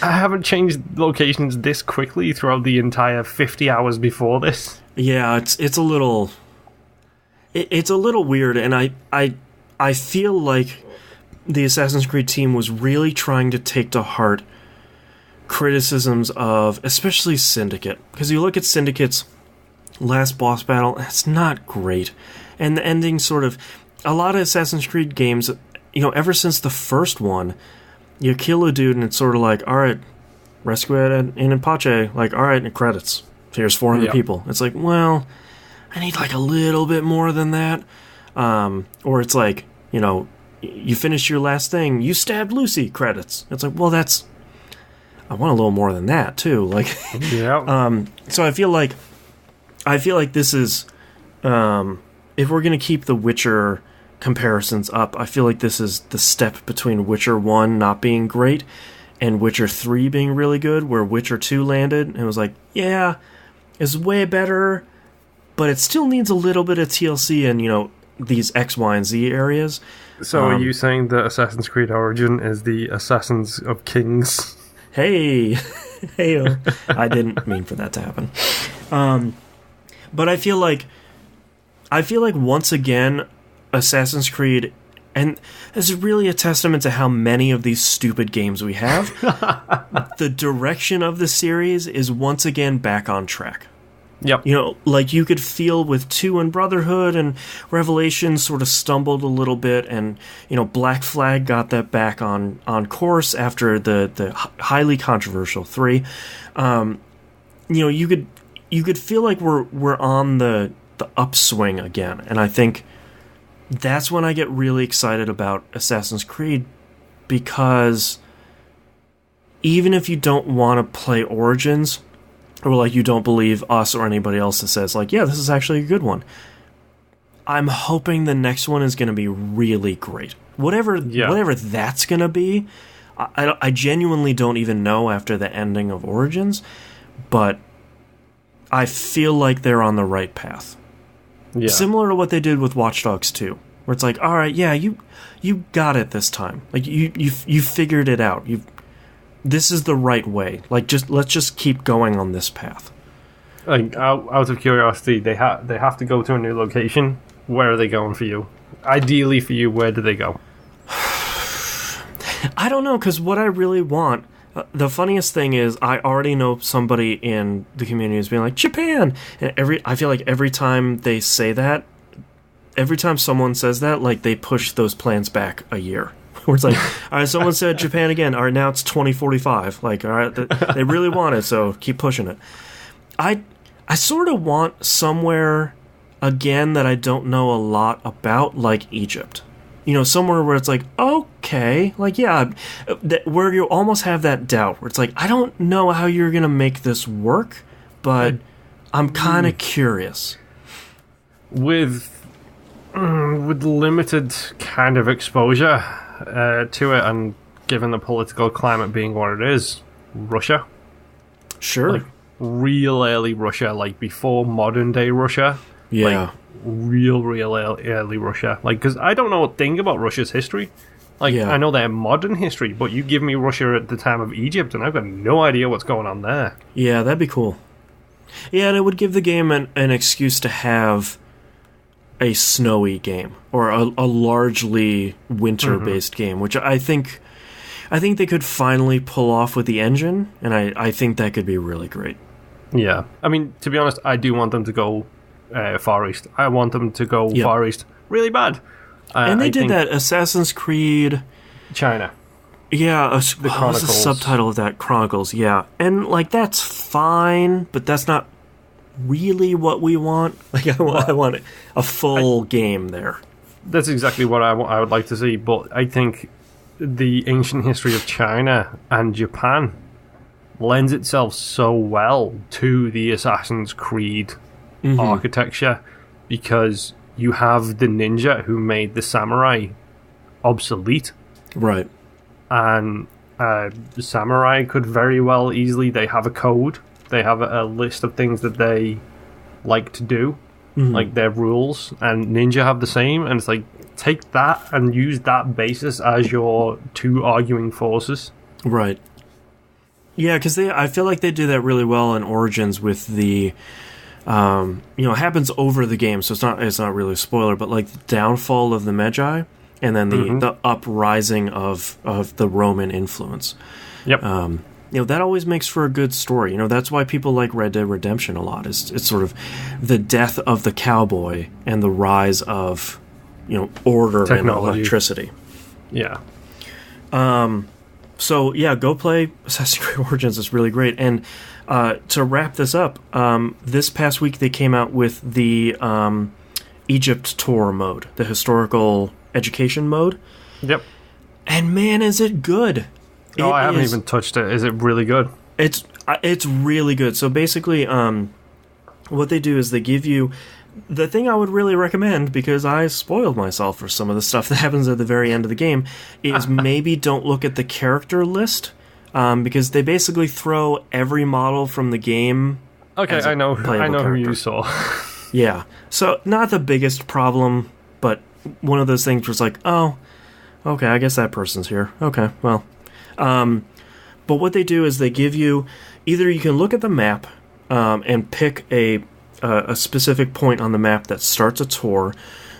I haven't changed locations this quickly throughout the entire 50 hours before this. Yeah, it's a little it's a little weird, and I feel like the Assassin's Creed team was really trying to take to heart criticisms of, especially Syndicate. Because you look at Syndicate's last boss battle, it's not great. And the ending sort of... A lot of Assassin's Creed games, ever since the first one, you kill a dude and it's sort of like, alright, rescue it in Pache, like, alright, and credits. Here's 400 people. It's like, well, I need like a little bit more than that. Or it's like, you finished your last thing, you stabbed Lucy, credits. It's like, well, I want a little more than that too. Like, so I feel like this is, if we're gonna keep the Witcher comparisons up, I feel like this is the step between Witcher 1 not being great and Witcher 3 being really good, where Witcher 2 landed and it was like, yeah, it's way better, but it still needs a little bit of TLC and, these X, Y, and Z areas. So are you saying that Assassin's Creed Origin is the Assassins of Kings? Hey, I didn't mean for that to happen. But I feel like once again, Assassin's Creed, and this is really a testament to how many of these stupid games we have. The direction of the series is once again back on track. Yep. Like you could feel with 2 and Brotherhood and Revelation sort of stumbled a little bit, and Black Flag got that back on course after the highly controversial 3. You could feel like we're on the upswing again, and I think that's when I get really excited about Assassin's Creed, because even if you don't want to play Origins, or like you don't believe us or anybody else that says like, yeah, this is actually a good one, I'm hoping the next one is going to be really great. Whatever that's going to be, I genuinely don't even know after the ending of Origins, but I feel like they're on the right path. Yeah. Similar to what they did with Watch Dogs 2, where it's like, all right, yeah, you got it this time. Like you figured it out. This is the right way. Like, let's just keep going on this path. Like, out of curiosity, they have to go to a new location. Where are they going for you? Ideally for you, where do they go? I don't know, because what I really want... the funniest thing is, I already know somebody in the community is being like, Japan! And I feel like every time they say that, every time someone says that, like, they push those plans back a year. Where it's like, all right, someone said Japan again. All right, now it's 2045. Like, all right, they really want it, so keep pushing it. I sort of want somewhere, again, that I don't know a lot about, like Egypt. Somewhere where it's like, okay, like, yeah, where you almost have that doubt, where it's like, I don't know how you're going to make this work, but I'm kind of curious. With limited kind of exposure to it, and given the political climate being what it is, Russia. Sure. Like, real early Russia, like before modern day Russia. Yeah. Like, real early Russia. Like, because I don't know a thing about Russia's history. Like, I know their modern history, but you give me Russia at the time of Egypt, and I've got no idea what's going on there. Yeah, that'd be cool. Yeah, and it would give the game an excuse to have a snowy game, or a largely winter-based game, which I think they could finally pull off with the engine, and I think that could be really great. Yeah. I mean, to be honest, I do want them to go Far East. I want them to go Far East really bad. And they did that Assassin's Creed... China. Yeah, what's the subtitle of that? Chronicles, yeah. And, like, that's fine, but that's not really what we want. Like, I want a full game there. That's exactly what I would like to see, but I think the ancient history of China and Japan lends itself so well to the Assassin's Creed architecture, because you have the ninja who made the samurai obsolete. Right. And the samurai could very well easily, they have a code, they have a list of things that they like to do, like their rules, and ninja have the same, and it's like, take that and use that basis as your two arguing forces. Right. Yeah, because I feel like they do that really well in Origins with the It happens over the game, so it's not really a spoiler, but like the downfall of the Magi, and then the uprising of the Roman influence. Yep. That always makes for a good story. That's why people like Red Dead Redemption a lot. It's sort of the death of the cowboy and the rise of, order technology and electricity. Yeah. So yeah, go play Assassin's Creed Origins. It's really great. And to wrap this up, this past week they came out with the Egypt tour mode, the historical education mode. Yep. And man, is it good! I haven't even touched it. Is it really good? It's really good. So basically, what they do is they give you the thing I would really recommend, because I spoiled myself for some of the stuff that happens at the very end of the game, is maybe don't look at the character list, because they basically throw every model from the game. Okay, I know who you saw. Yeah, so not the biggest problem, but one of those things where it's like, oh, okay, I guess that person's here. Okay, well. But what they do is they give you, either you can look at the map and pick a specific point on the map that starts a tour,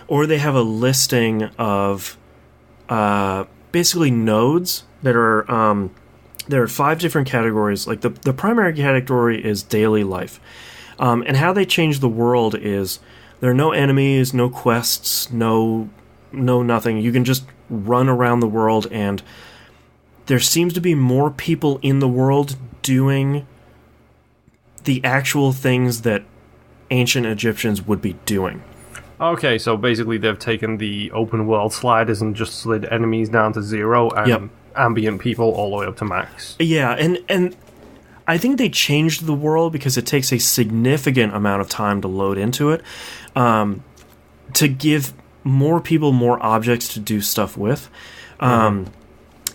or they have a listing of basically nodes that are there are 5 different categories. Like the primary category is daily life, and how they change the world is there are no enemies, no quests, no nothing. You can just run around the world, and there seems to be more people in the world doing the actual things that ancient Egyptians would be doing. Okay, so basically they've taken the open world sliders and just slid enemies down to 0 and ambient people all the way up to max. Yeah, and I think they changed the world because it takes a significant amount of time to load into it, to give more people more objects to do stuff with.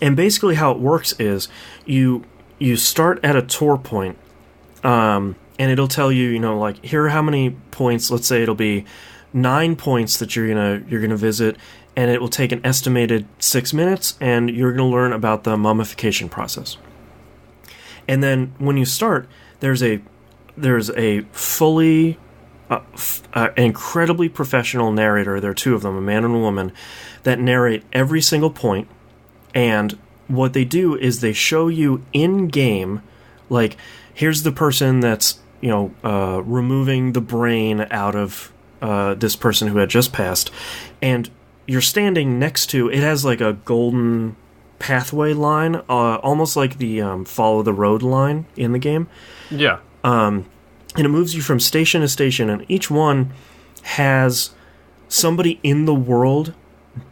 And basically how it works is you start at a tour point, and it'll tell you, like, here are how many points. Let's say it'll be 9 points that you're gonna visit, and it will take an estimated 6 minutes, and you're gonna learn about the mummification process. And then when you start, there's a fully incredibly professional narrator. There are 2 of them, a man and a woman, that narrate every single point. And what they do is they show you in-game, like, here's the person that's, removing the brain out of this person who had just passed. And you're standing next to, it has like a golden pathway line, almost like the follow the road line in the game. Yeah. And it moves you from station to station, and each one has somebody in the world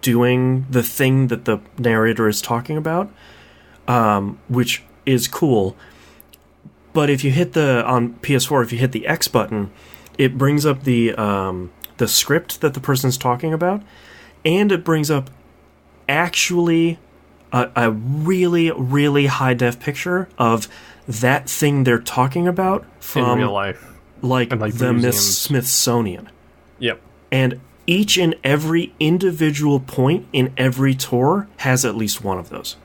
doing the thing that the narrator is talking about, which is cool. But if you hit on PS4, if you hit the X button, it brings up the script that the person's talking about, and it brings up actually a really, really high def picture of that thing they're talking about from in real life, like the museums. Smithsonian. Yep. And each and every individual point in every tour has at least one of those.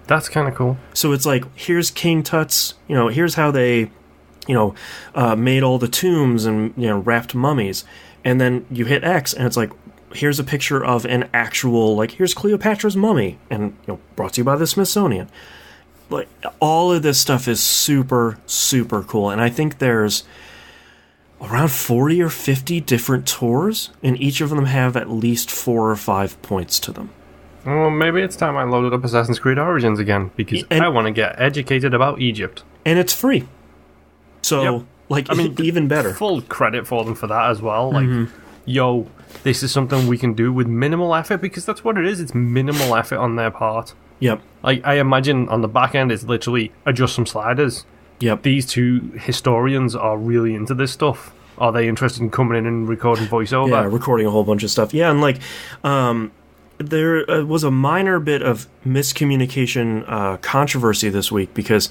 That's kind of cool. So it's like, here's King Tut's, here's how they, made all the tombs and, wrapped mummies. And then you hit X, and it's like, here's a picture of an actual, like, here's Cleopatra's mummy, and, brought to you by the Smithsonian. Like, all of this stuff is super, super cool. And I think there's around 40 or 50 different tours, and each of them have at least 4 or 5 points to them. Well, maybe it's time I loaded up Assassin's Creed Origins again, because I want to get educated about Egypt. And it's free. So, even better. Full credit for them for that as well. Like, this is something we can do with minimal effort, because that's what it is. It's minimal effort on their part. Yep. Like, I imagine on the back end, it's literally adjust some sliders. Yep. These 2 historians are really into this stuff. Are they interested in coming in and recording voiceover? Yeah, recording a whole bunch of stuff. Yeah, and like, there was a minor bit of miscommunication controversy this week, because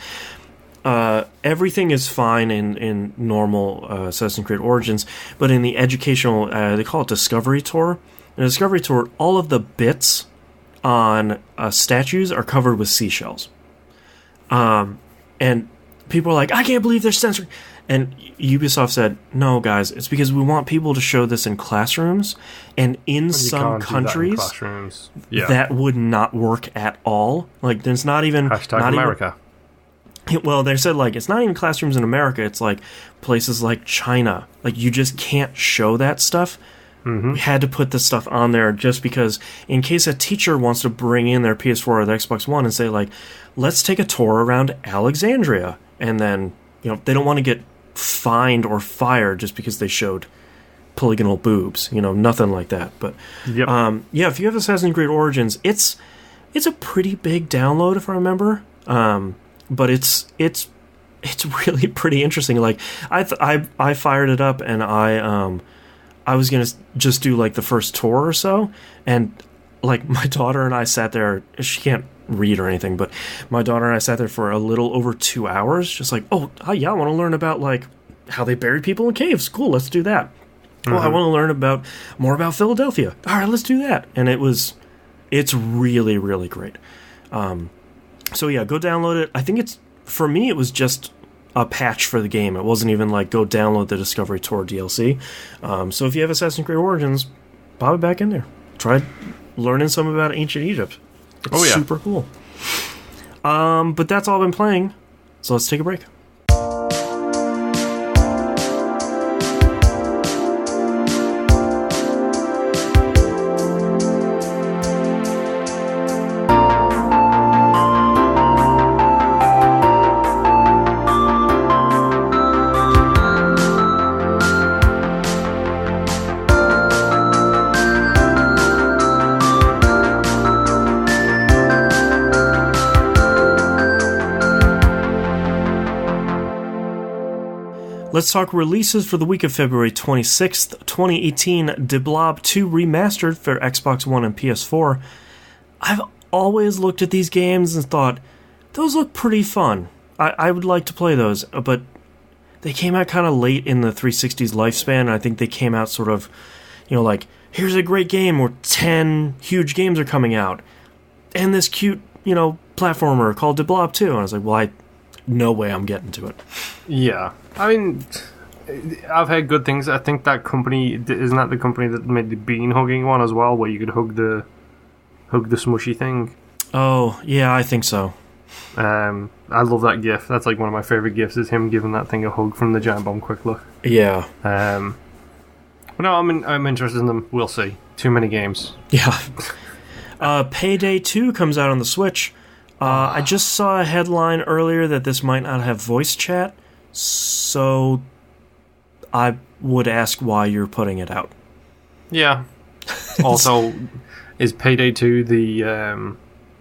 everything is fine in normal Assassin's Creed Origins, but in the educational, they call it Discovery Tour. In the Discovery Tour, all of the bits on statues are covered with seashells. And people are like, I can't believe they're censoring. And Ubisoft said, no, guys, it's because we want people to show this in classrooms. And in some countries, that would not work at all. Like, there's not even... Hashtag America. Well, they said, like, it's not even classrooms in America. It's, like, places like China. Like, you just can't show that stuff. Mm-hmm. We had to put this stuff on there just because in case a teacher wants to bring in their PS4 or the Xbox One and say, like, let's take a tour around Alexandria. And then, you know, they don't want to get fined or fired just because they showed polygonal boobs. You know, nothing like that. But, yeah, if you have Assassin's Creed Origins, it's a pretty big download, if I remember. But it's really pretty interesting. Like, I fired it up and I was going to just do, like, the first tour or so, and, like, my daughter and I sat there. She can't read or anything, but my daughter and I sat there for a little over 2 hours, just like, oh, yeah, I want to learn about, like, how they bury people in caves. Cool, let's do that. Mm-hmm. Oh, I want to learn more about Philadelphia. All right, let's do that. And it's really, really great. So, yeah, go download it. I think for me, it was just a patch for the game. It wasn't even like go download the Discovery Tour DLC. So if you have Assassin's Creed Origins, pop it back in there. Try learning some about ancient Egypt. It's super cool. But that's all I've been playing. So let's take a break. Let's talk releases for the week of February 26th, 2018. Deblob 2 Remastered for Xbox One and PS4. I've always looked at these games and thought, those look pretty fun. I would like to play those, but they came out kind of late in the 360's lifespan, and I think they came out sort of, you know, like, here's a great game where 10 huge games are coming out, and this cute, you know, platformer called Deblob 2. And I was like, well, no way I'm getting to it. Yeah. I mean, I've heard good things. I think that company, isn't that the company that made the bean hugging one as well, where you could hug the smushy thing? Oh, yeah, I think so. I love that gif. That's like one of my favorite gifs, is him giving that thing a hug from the Giant Bomb Quick Look. Yeah. But no, I'm interested in them. We'll see. Too many games. Yeah. Payday 2 comes out on the Switch. I just saw a headline earlier that this might not have voice chat, so I would ask why you're putting it out. Yeah. Also, is Payday 2 the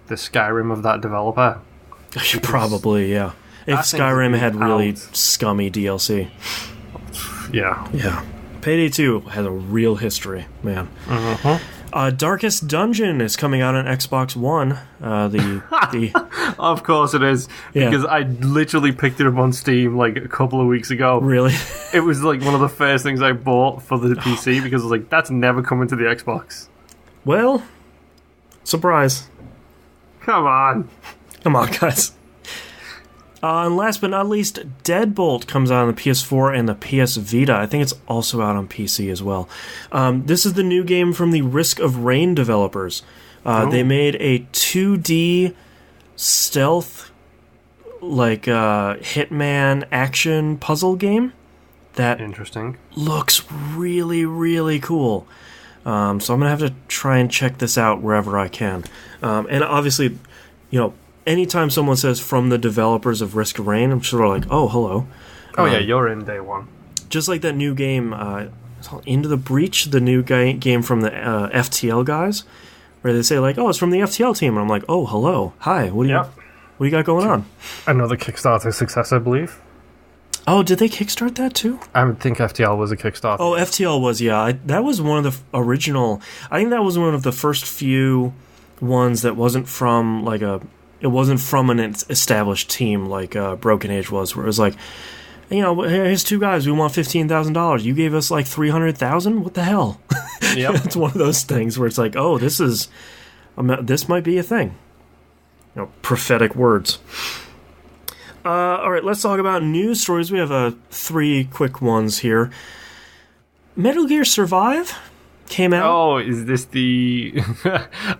Skyrim of that developer? Probably, yeah. If Skyrim had really scummy DLC. Yeah. Yeah. Payday 2 has a real history, man. Uh-huh. Darkest Dungeon is coming out on Xbox One. Of course it is, because I literally picked it up on Steam like a couple of weeks ago. Really? It was like one of the first things I bought for the PC, because I was like, that's never coming to the Xbox. Well, surprise. Come on, guys. And last but not least, Deadbolt comes out on the PS4 and the PS Vita. I think it's also out on PC as well. This is the new game from the Risk of Rain developers. They made a 2D stealth, like Hitman action puzzle game that interesting looks really, really cool. So I'm gonna have to try and check this out wherever I can. And obviously, you know, anytime someone says from the developers of Risk of Rain, I'm sort of like, oh, hello. Oh, yeah, you're in day one. Just like that new game, it's called Into the Breach, the new game from the FTL guys, where they say, like, oh, it's from the FTL team. And I'm like, oh, hello. Hi, what do you got going on? Another Kickstarter success, I believe. Oh, did they kickstart that too? I would think FTL was a Kickstarter. Oh, FTL was, yeah. That was one of the original... I think that was one of the first few ones that wasn't from, like, it wasn't from an established team like Broken Age was, where it was like, you know, here's two guys, we want $15,000. You gave us like $300,000? What the hell? Yep. It's one of those things where it's like, oh, this might be a thing. You know, prophetic words. All right, let's talk about news stories. We have 3 quick ones here. Metal Gear Survive came out. Oh, is this the...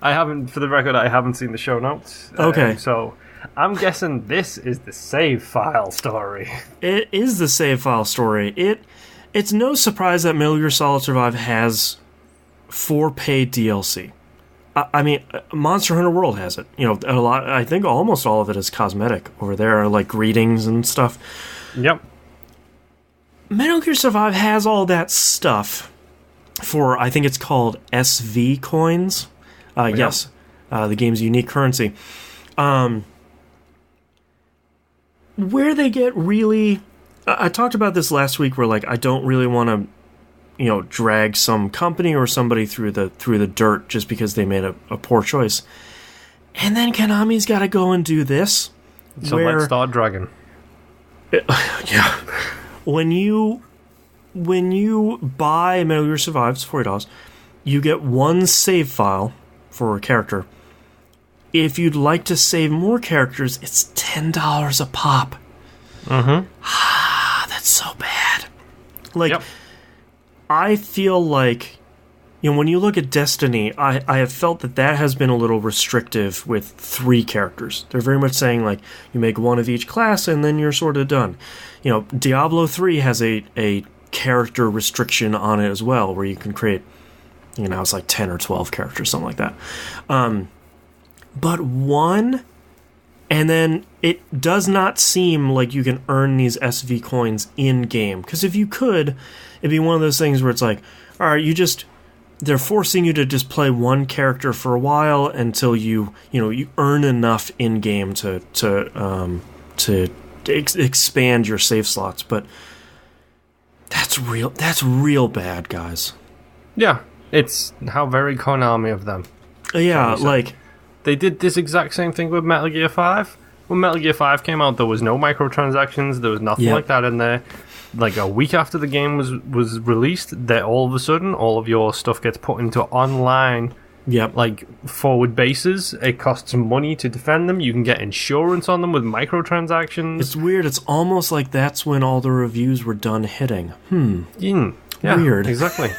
I haven't seen the show notes. Okay. So I'm guessing this is the save file story. It is the save file story. It's no surprise that Metal Gear Solid Survive has 4 paid DLC. I mean, Monster Hunter World has it. You know, a lot. I think almost all of it is cosmetic over there, like greetings and stuff. Yep. Metal Gear Survive has all that stuff for, I think it's called SV coins. Yes, the game's unique currency. Where they get really... I talked about this last week where, like, I don't really want to, drag some company or somebody through the dirt just because they made a poor choice. And then Konami's got to go and do this. So let's start dragging. Yeah. When you buy Metal Gear Survive, it's $40, you get 1 save file for a character. If you'd like to save more characters, it's $10 a pop. Mm-hmm. That's so bad. Like, yep. I feel like, when you look at Destiny, I have felt that has been a little restrictive with 3 characters. They're very much saying, like, you make 1 of each class and then you're sort of done. Diablo 3 has a character restriction on it as well, where you can create, it's like 10 or 12 characters, something like that. But 1, and then it does not seem like you can earn these SV coins in-game. Because if you could, it'd be one of those things where it's like, all right, they're forcing you to just play 1 character for a while until you earn enough in-game to expand your save slots. But that's real bad, guys. Yeah, it's how very Konami of them. Yeah, like... They did this exact same thing with Metal Gear 5. When Metal Gear 5 came out, there was no microtransactions, there was nothing like that in there. Like a week after the game was released, that all of a sudden, all of your stuff gets put into online, like forward bases. It costs money to defend them. You can get insurance on them with microtransactions. It's weird. It's almost like that's when all the reviews were done hitting. Yeah, weird. Exactly.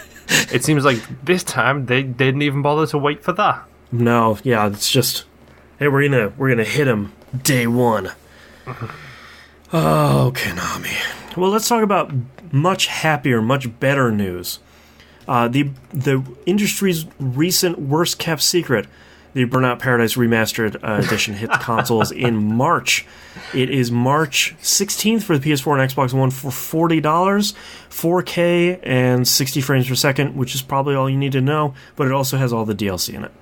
It seems like this time they didn't even bother to wait for that. No, yeah, it's just, hey, we're gonna hit him day 1. Oh, Konami. Well, let's talk about much happier, much better news. The industry's recent worst kept secret, the Burnout Paradise Remastered edition, hits consoles in March. It is March 16th for the PS4 and Xbox One for $40, 4K and 60 frames per second, which is probably all you need to know, but it also has all the DLC in it.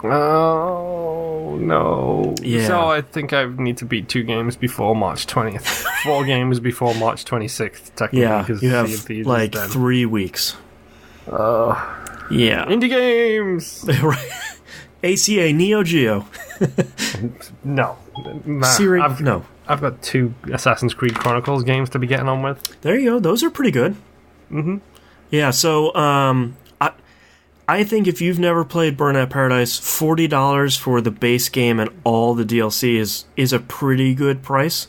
Oh, no. Yeah. So I think I need to beat 2 games before March 20th. 4 games before March 26th, technically. Yeah, you have like 3 weeks. Yeah. Indie games! ACA, Neo Geo. No. No. I've got 2 Assassin's Creed Chronicles games to be getting on with. There you go. Those are pretty good. Mm-hmm. Yeah, so I think if you've never played Burnout Paradise, $40 for the base game and all the DLC is a pretty good price.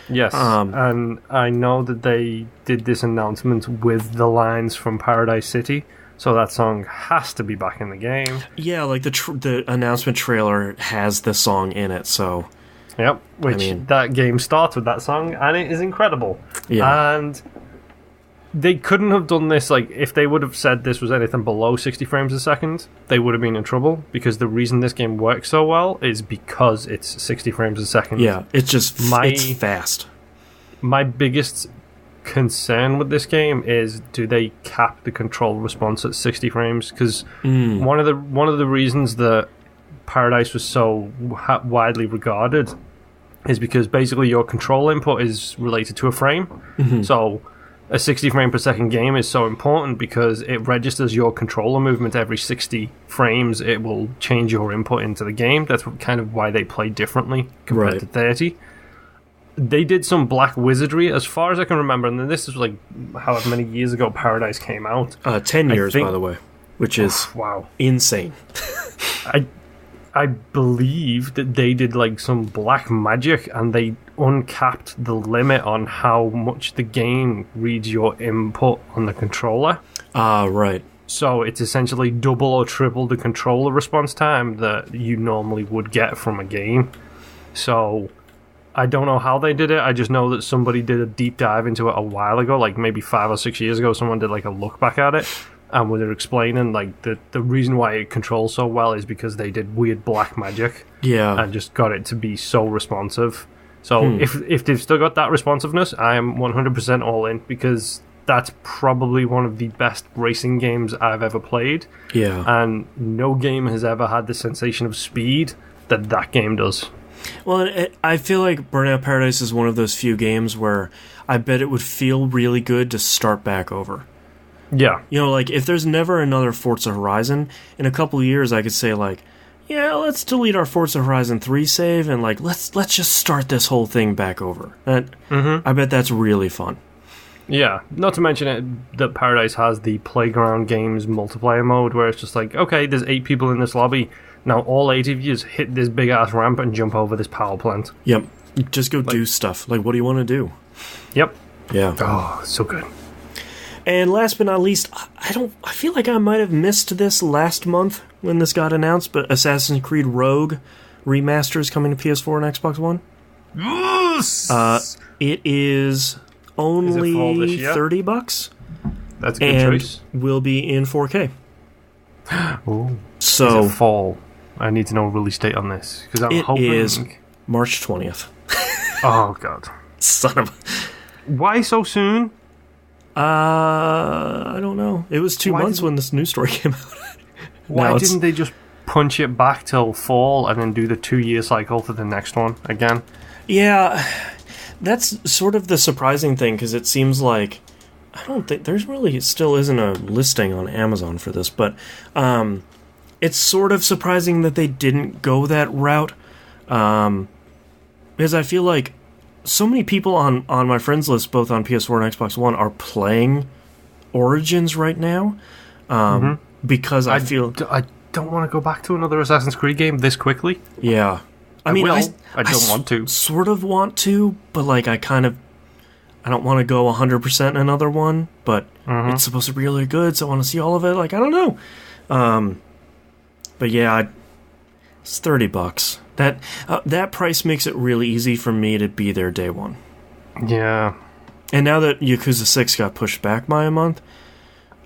Yes, and I know that they did this announcement with the lines from Paradise City, so that song has to be back in the game. Yeah, like the announcement trailer has the song in it, so... Yep, that game starts with that song, and it is incredible. Yeah. And... they couldn't have done this, like, if they would have said this was anything below 60 frames a second, they would have been in trouble, because the reason this game works so well is because it's 60 frames a second. Yeah, it's just, it's fast. My biggest concern with this game is, do they cap the control response at 60 frames? Because one of the reasons that Paradise was so widely regarded is because basically your control input is related to a frame. Mm-hmm. So... a 60 frame per second game is so important because it registers your controller movement every 60 frames. It will change your input into the game. That's kind of why they play differently compared to 30. They did some black wizardry, as far as I can remember, and then this is like however many years ago Paradise came out. 10 years, by the way, which is wow, insane. I believe that they did like some black magic and they uncapped the limit on how much the game reads your input on the controller. Ah, right. So it's essentially double or triple the controller response time that you normally would get from a game. So I don't know how they did it. I just know that somebody did a deep dive into it a while ago, like maybe 5 or 6 years ago. Someone did like a look back at it. And when they're explaining, like, the reason why it controls so well is because they did weird black magic. Yeah. And just got it to be so responsive. So if they've still got that responsiveness, I am 100% all in, because that's probably one of the best racing games I've ever played. Yeah. And no game has ever had the sensation of speed that game does. Well, I feel like Burnout Paradise is one of those few games where I bet it would feel really good to start back over. Yeah. You know, like, if there's never another Forza Horizon, in a couple of years I could say, like, yeah, let's delete our Forza Horizon 3 save and, like, let's just start this whole thing back over. And I bet that's really fun. Yeah, not to mention that Paradise has the Playground Games multiplayer mode, where it's just like, okay, there's 8 people in this lobby, now all 8 of you hit this big-ass ramp and jump over this power plant. Yep. Just go do stuff. Like, what do you want to do? Yep. Yeah. Oh, so good. And last but not least, I feel like I might have missed this last month when this got announced, but Assassin's Creed Rogue Remaster is coming to PS4 and Xbox One. Yes! It is only $30. That's a good choice. Will be in 4K. Ooh. So is it fall? I need to know release date on this, because I'm hoping it is March 20th. Oh god, son of a... Why so soon? I don't know. It was 2 months when this news story came out. Why didn't they just punch it back till fall and then do the 2-year cycle for the next one again? Yeah, that's sort of the surprising thing, because it seems like I don't think there's really still isn't a listing on Amazon for this, but it's sort of surprising that they didn't go that route, because I feel like so many people on my friends list, both on PS4 and Xbox One, are playing Origins right now, because I feel I don't want to go back to another Assassin's Creed game this quickly. Yeah, I mean, I don't want to. Sort of want to, but like I don't want to go 100% another one, but it's supposed to be really good, so I want to see all of it. Like, I don't know. But yeah, it's $30. That price makes it really easy for me to be there day one. Yeah. And now that Yakuza 6 got pushed back by a month,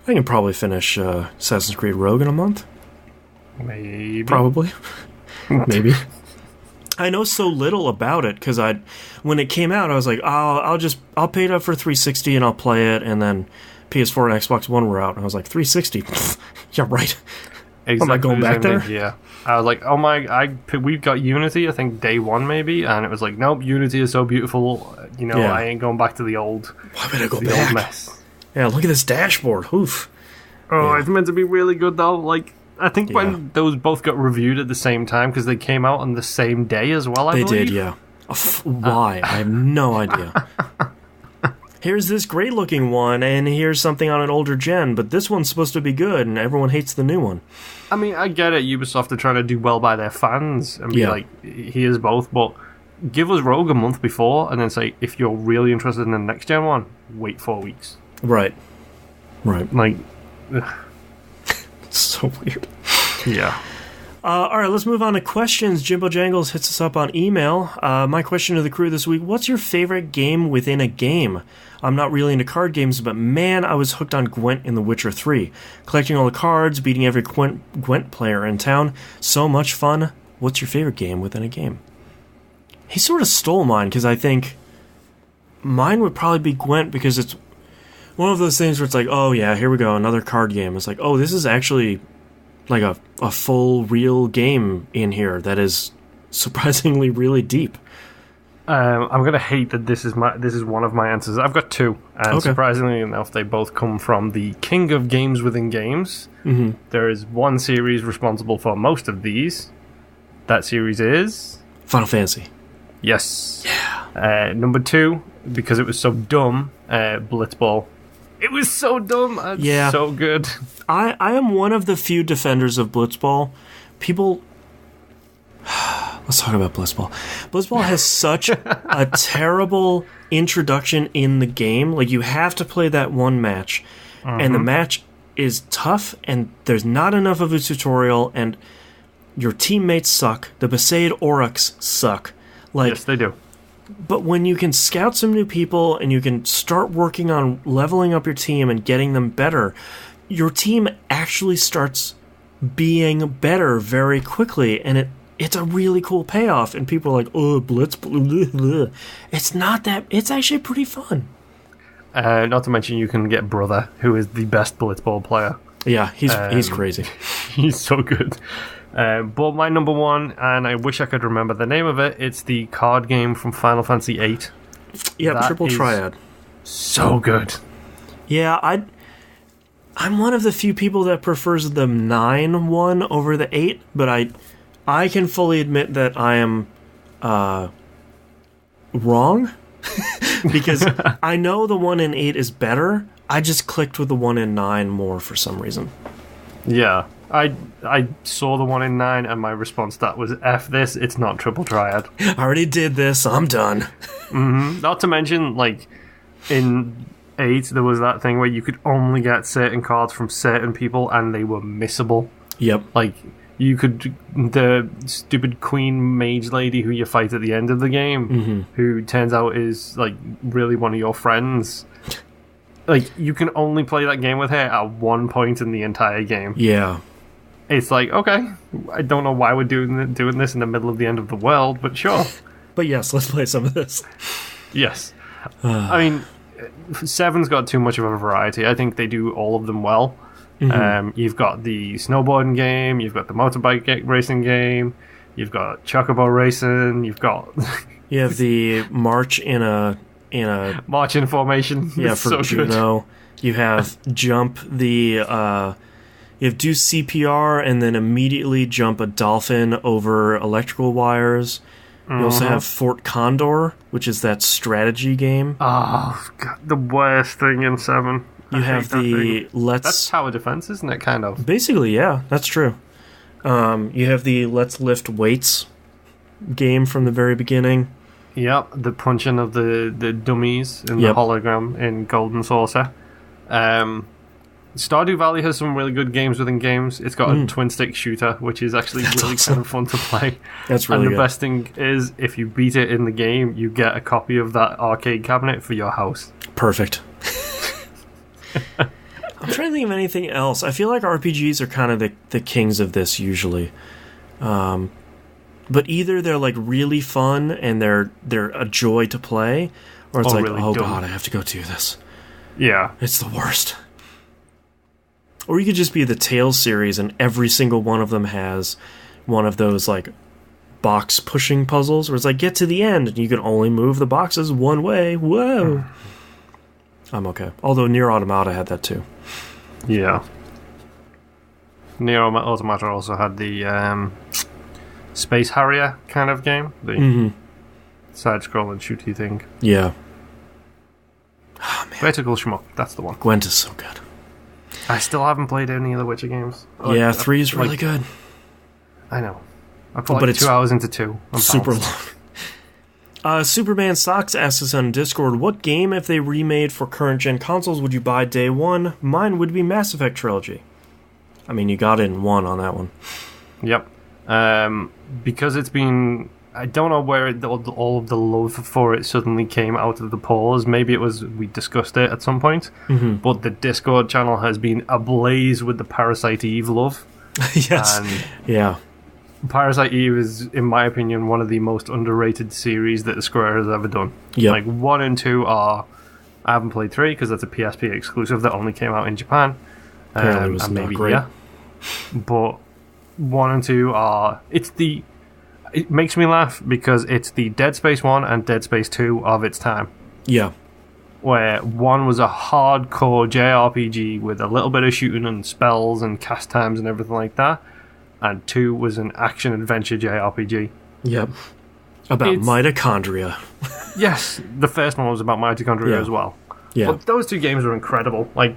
I can probably finish Assassin's Creed Rogue in a month. Maybe. Probably. Maybe. I know so little about it, because when it came out, I was like, I'll pay it up for 360 and I'll play it, and then PS4 and Xbox One were out, and I was like, 360? Yeah, right. Exactly. Am I going back there? Yeah. I was like, oh my, we've got Unity, I think day one maybe, and it was like, nope, Unity is so beautiful, I ain't going back to the old, why would I go the back? old mess. Yeah, look at this dashboard. Oof. Oh, it's meant to be really good though. Like, I think when those both got reviewed at the same time, because they came out on the same day as well, I believe. They did, yeah. Why? I have no idea. Here's this great-looking one, and here's something on an older gen, but this one's supposed to be good, and everyone hates the new one. I mean, I get it. Ubisoft are trying to do well by their fans and be like, here's both, but give us Rogue a month before, and then say, if you're really interested in the next gen one, wait 4 weeks. Right. Like, it's so weird. Yeah. All right, let's move on to questions. Jimbo Jangles hits us up on email. My question to the crew this week: what's your favorite game within a game? I'm not really into card games, but man, I was hooked on Gwent in The Witcher 3. Collecting all the cards, beating every Gwent player in town. So much fun. What's your favorite game within a game? He sort of stole mine, because I think mine would probably be Gwent, because it's one of those things where it's like, oh yeah, here we go, another card game. It's like, oh, this is actually like a full, real game in here that is surprisingly really deep. I'm gonna hate that this is one of my answers. I've got two, and surprisingly enough, they both come from the king of games within games. Mm-hmm. There is one series responsible for most of these. That series is Final Fantasy. Yes. Yeah. Number two, because it was so dumb, Blitzball. It was so dumb and so good. I am one of the few defenders of Blitzball. People Let's talk about Blitzball. Blitzball has such a terrible introduction in the game. Like, you have to play that one match, and the match is tough, and there's not enough of a tutorial, and your teammates suck. The Besaid Aurochs suck. Like, yes, they do. But when you can scout some new people, and you can start working on leveling up your team and getting them better, your team actually starts being better very quickly, and it's a really cool payoff, and people are like, oh, Blitz, blah, blah, blah. It's not that, it's actually pretty fun. Not to mention you can get Brother, who is the best Blitzball player. Yeah, he's crazy. He's so good. But my number one, and I wish I could remember the name of it, it's the card game from Final Fantasy VIII. Yeah, that Triple Triad. So good. Yeah, I'm one of the few people that prefers the 9 one over the 8, but I can fully admit that I am wrong. Because I know the one in 8 is better. I just clicked with the one in 9 more for some reason. Yeah. I saw the one in 9, and my response to that was, F this, it's not Triple Triad. I already did this, I'm done. Not to mention, like, in 8, there was that thing where you could only get certain cards from certain people, and they were missable. Yep. Like, you could, the stupid queen mage lady who you fight at the end of the game, who turns out is, like, really one of your friends. Like, you can only play that game with her at one point in the entire game. Yeah. It's like, okay, I don't know why we're doing this in the middle of the end of the world, but sure. But yes, let's play some of this. Yes. I mean, 7's got too much of a variety. I think they do all of them well. You've got the snowboarding game, you've got the motorbike racing game, you've got chocobo racing, you've got... You have the march in a march in formation. Yeah, it's for so Juno. Good. You have jump the you have do CPR and then immediately jump a dolphin over electrical wires. You also have Fort Condor, which is that strategy game. Oh, God, the worst thing in 7. You have the That's tower defense, isn't it, kind of? Basically, yeah, that's true. You have the Let's Lift Weights game from the very beginning. Yep, the punching of the dummies in the hologram in Golden Saucer. Stardew Valley has some really good games within games. It's got a twin-stick shooter, which is actually really awesome. kind of fun to play. That's really good. And the good. best thing is, if you beat it in the game, you get a copy of that arcade cabinet for your house. Perfect. I'm trying to think of anything else. I feel like RPGs are kind of the kings of this usually. But either they're like really fun and they're a joy to play, or it's like, really oh dumb. God, I have to go do this. Yeah. It's the worst. Or you could just be the Tales series and every single one of them has one of those like box pushing puzzles where it's like get to the end and you can only move the boxes one way. Whoa. I'm okay. Although Nier Automata had that too. Yeah. Nier Automata also had the Space Harrier kind of game. The side-scrolling shooty thing. Yeah. Oh, man. Vertical Schmuck, that's the one. Gwent is so good. I still haven't played any of the Witcher games. Yeah, 3 is really good. I know. I put like 2 hours into 2. I'm super long. Superman Socks asks us on Discord, what game, if they remade for current-gen consoles, would you buy day one? Mine would be Mass Effect Trilogy. I mean, you got it in one on that one. Yep. Because it's been... I don't know where all of the love for it suddenly came out of the polls. Maybe it was we discussed it at some point. But the Discord channel has been ablaze with the Parasite Eve love. Yes. And yeah. Parasite Eve is, in my opinion, one of the most underrated series that Square has ever done. Yep. Like 1 and 2 are... I haven't played 3 because that's a PSP exclusive that only came out in Japan. Apparently it was not great. Yeah. But 1 and 2 are... It makes me laugh because it's the Dead Space 1 and Dead Space 2 of its time. Yeah. Where 1 was a hardcore JRPG with a little bit of shooting and spells and cast times and everything like that. And 2 was an action-adventure JRPG. Yep. About mitochondria. Yes, the first one was about mitochondria as well. Yeah. But those 2 games are incredible. Like,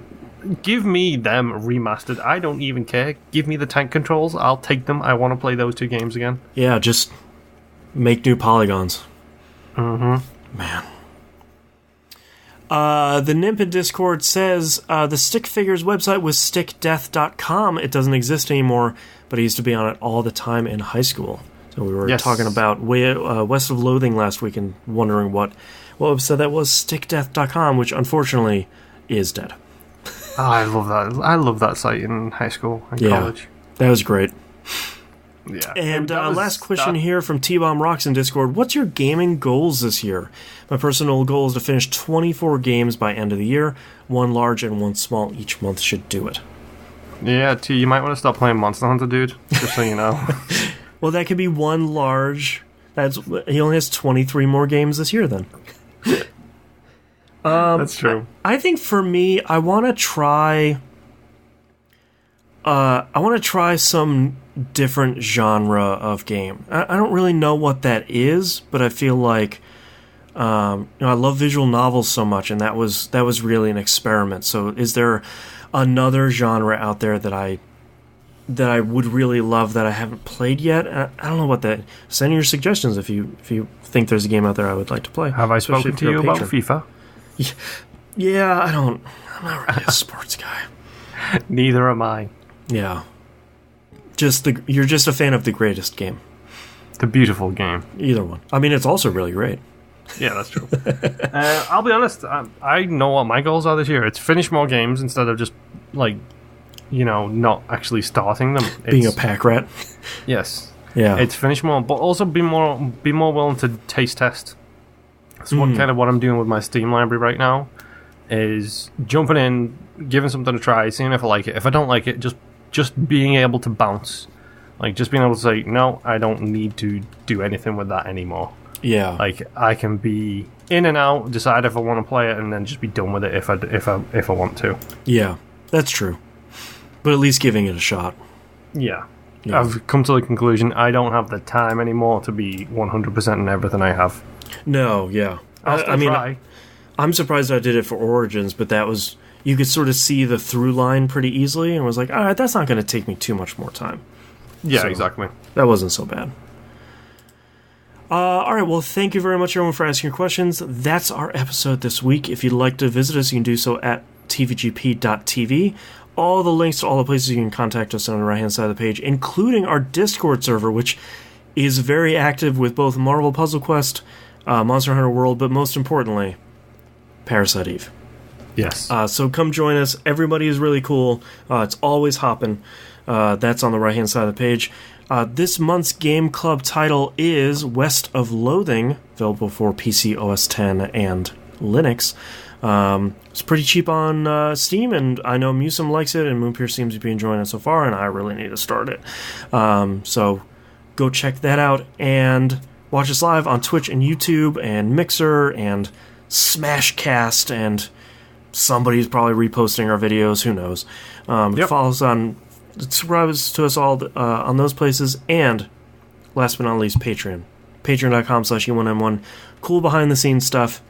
give me them remastered. I don't even care. Give me the tank controls. I'll take them. I want to play those 2 games again. Yeah, just Make new polygons. Mm-hmm. Man. The Nimp in Discord says the Stick Figures website was stickdeath.com. It doesn't exist anymore, but I used to be on it all the time in high school. So we were talking about West of Loathing last week and wondering what website that was. Stickdeath.com, which unfortunately is dead. Oh, I love that. I love that site in high school and college. That was great. Yeah. And last question here from T-Bomb Rocks in Discord. What's your gaming goals this year? My personal goal is to finish 24 games by end of the year. One large and one small each month should do it. Yeah, T, you might want to stop playing Monster Hunter, dude. Just so you know. Well, that could be one large. He only has 23 more games this year, then. That's true. I think for me, I want to try. I want to try some different genre of game. I don't really know what that is, but I feel like I love visual novels so much, and that was really an experiment. So, is there another genre out there that I would really love that I haven't played yet? I don't know what that. Send your suggestions if you think there's a game out there I would like to play. Have I spoken to you about FIFA? Yeah, I'm not really a sports guy. Neither am I. Yeah. You're just a fan of the greatest game. The beautiful game. Either one. I mean, it's also really great. Yeah, that's true. I'll be honest, I know what my goals are this year. It's finish more games instead of just, not actually starting them. Being a pack rat. Yes. Yeah. It's finish more, but also be more willing to taste test. That's what I'm doing with my Steam library right now, is jumping in, giving something a try, seeing if I like it. If I don't like it, just being able to bounce. Like, just being able to say, no, I don't need to do anything with that anymore. Yeah. Like, I can be in and out, decide if I want to play it, and then just be done with it if I want to. Yeah, that's true. But at least giving it a shot. Yeah. I've come to the conclusion I don't have the time anymore to be 100% in everything I have. No, yeah. I mean, I'm surprised I did it for Origins, but that was... You could sort of see the through line pretty easily, and was like, all right, that's not going to take me too much more time. Yeah, so, exactly. That wasn't so bad. All right, well, thank you very much, everyone, for asking your questions. That's our episode this week. If you'd like to visit us, you can do so at tvgp.tv. All the links to all the places you can contact us on the right-hand side of the page, including our Discord server, which is very active with both Marvel Puzzle Quest, Monster Hunter World, but most importantly, Parasite Eve. Yes. So come join us. Everybody is really cool. It's always hopping. That's on the right-hand side of the page. This month's Game Club title is West of Loathing, available for PC, OS X, and Linux. It's pretty cheap on Steam, and I know Musum likes it, and Moonpierce seems to be enjoying it so far, and I really need to start it. So go check that out, and watch us live on Twitch and YouTube, and Mixer, and Smashcast, and somebody's probably reposting our videos, who knows. Follow us on... Subscribe to us all on those places, and last but not least, Patreon. Patreon.com/E1M1. Cool behind-the-scenes stuff.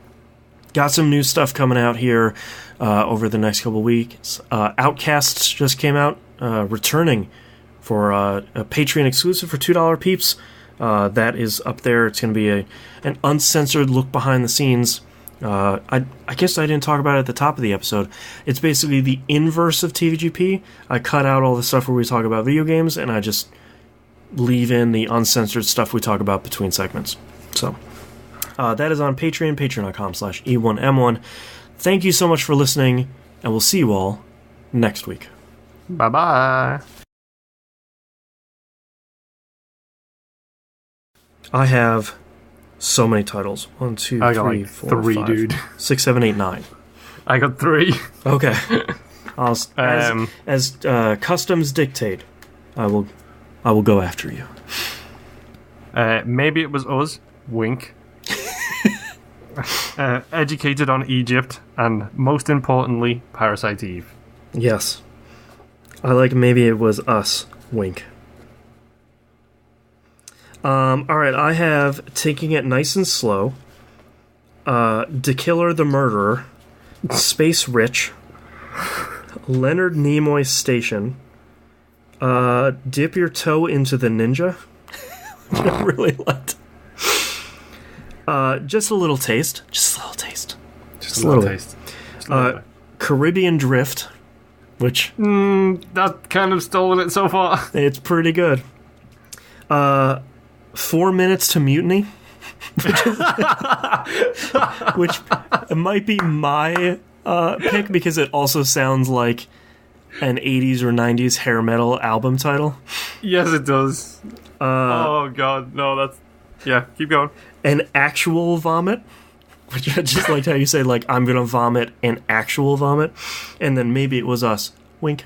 Got some new stuff coming out here over the next couple weeks. Outcasts just came out, returning for a Patreon exclusive for $2 peeps. That is up there. It's going to be an uncensored look behind the scenes. I guess I didn't talk about it at the top of the episode. It's basically the inverse of TVGP. I cut out all the stuff where we talk about video games, and I just leave in the uncensored stuff we talk about between segments. So, that is on Patreon, patreon.com/E1M1. Thank you so much for listening, and we'll see you all next week. Bye-bye. I have... so many titles. 1, 2, 3, 4, 3, 5, dude. 6, 7, 8, 9. I got 3. Okay. As customs dictate, I will go after you. Maybe it was us. Wink. Educated on Egypt, and most importantly, Parasite Eve. Yes. I like maybe it was us. Wink. Alright, I have Taking It Nice and Slow, The Killer the Murderer, Space Rich, Leonard Nimoy Station, Dip Your Toe into the Ninja, which I really liked. Just a little taste. Just a little taste. Just a little taste. Just a little bit. Caribbean Drift, which... that kind of stolen it so far. It's pretty good. 4 Minutes to Mutiny, which might be my pick because it also sounds like an 80s or 90s hair metal album title. Yes, it does. Oh, God. No, that's... Yeah, keep going. An Actual Vomit, which I just liked how you say, like, I'm gonna vomit an actual vomit, and then Maybe It Was Us. Wink.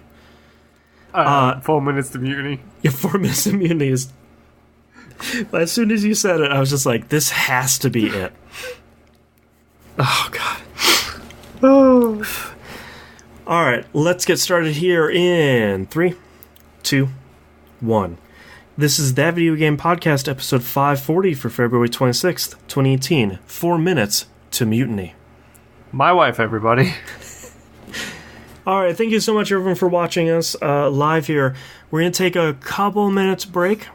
4 Minutes to Mutiny. Yeah, 4 Minutes to Mutiny is... As soon as you said it, I was just like, this has to be it. Oh, God. Oh. Alright, let's get started here in 3, 2, 1. This is That Video Game Podcast, episode 540 for February 26th, 2018. 4 Minutes to Mutiny. My wife, everybody. Alright, thank you so much, everyone, for watching us live here. We're going to take a couple minutes break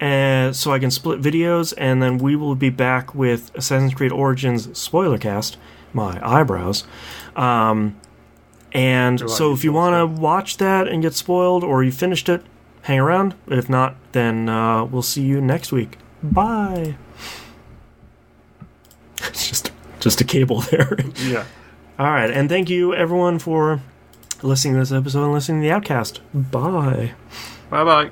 so I can split videos, and then we will be back with Assassin's Creed Origins Spoilercast. My eyebrows. And so if you want to watch that and get spoiled, or you finished it, hang around. If not, then we'll see you next week. Bye. It's just a cable there. Yeah. All right, and thank you everyone for listening to this episode and listening to the Outcast. Bye. Bye-bye.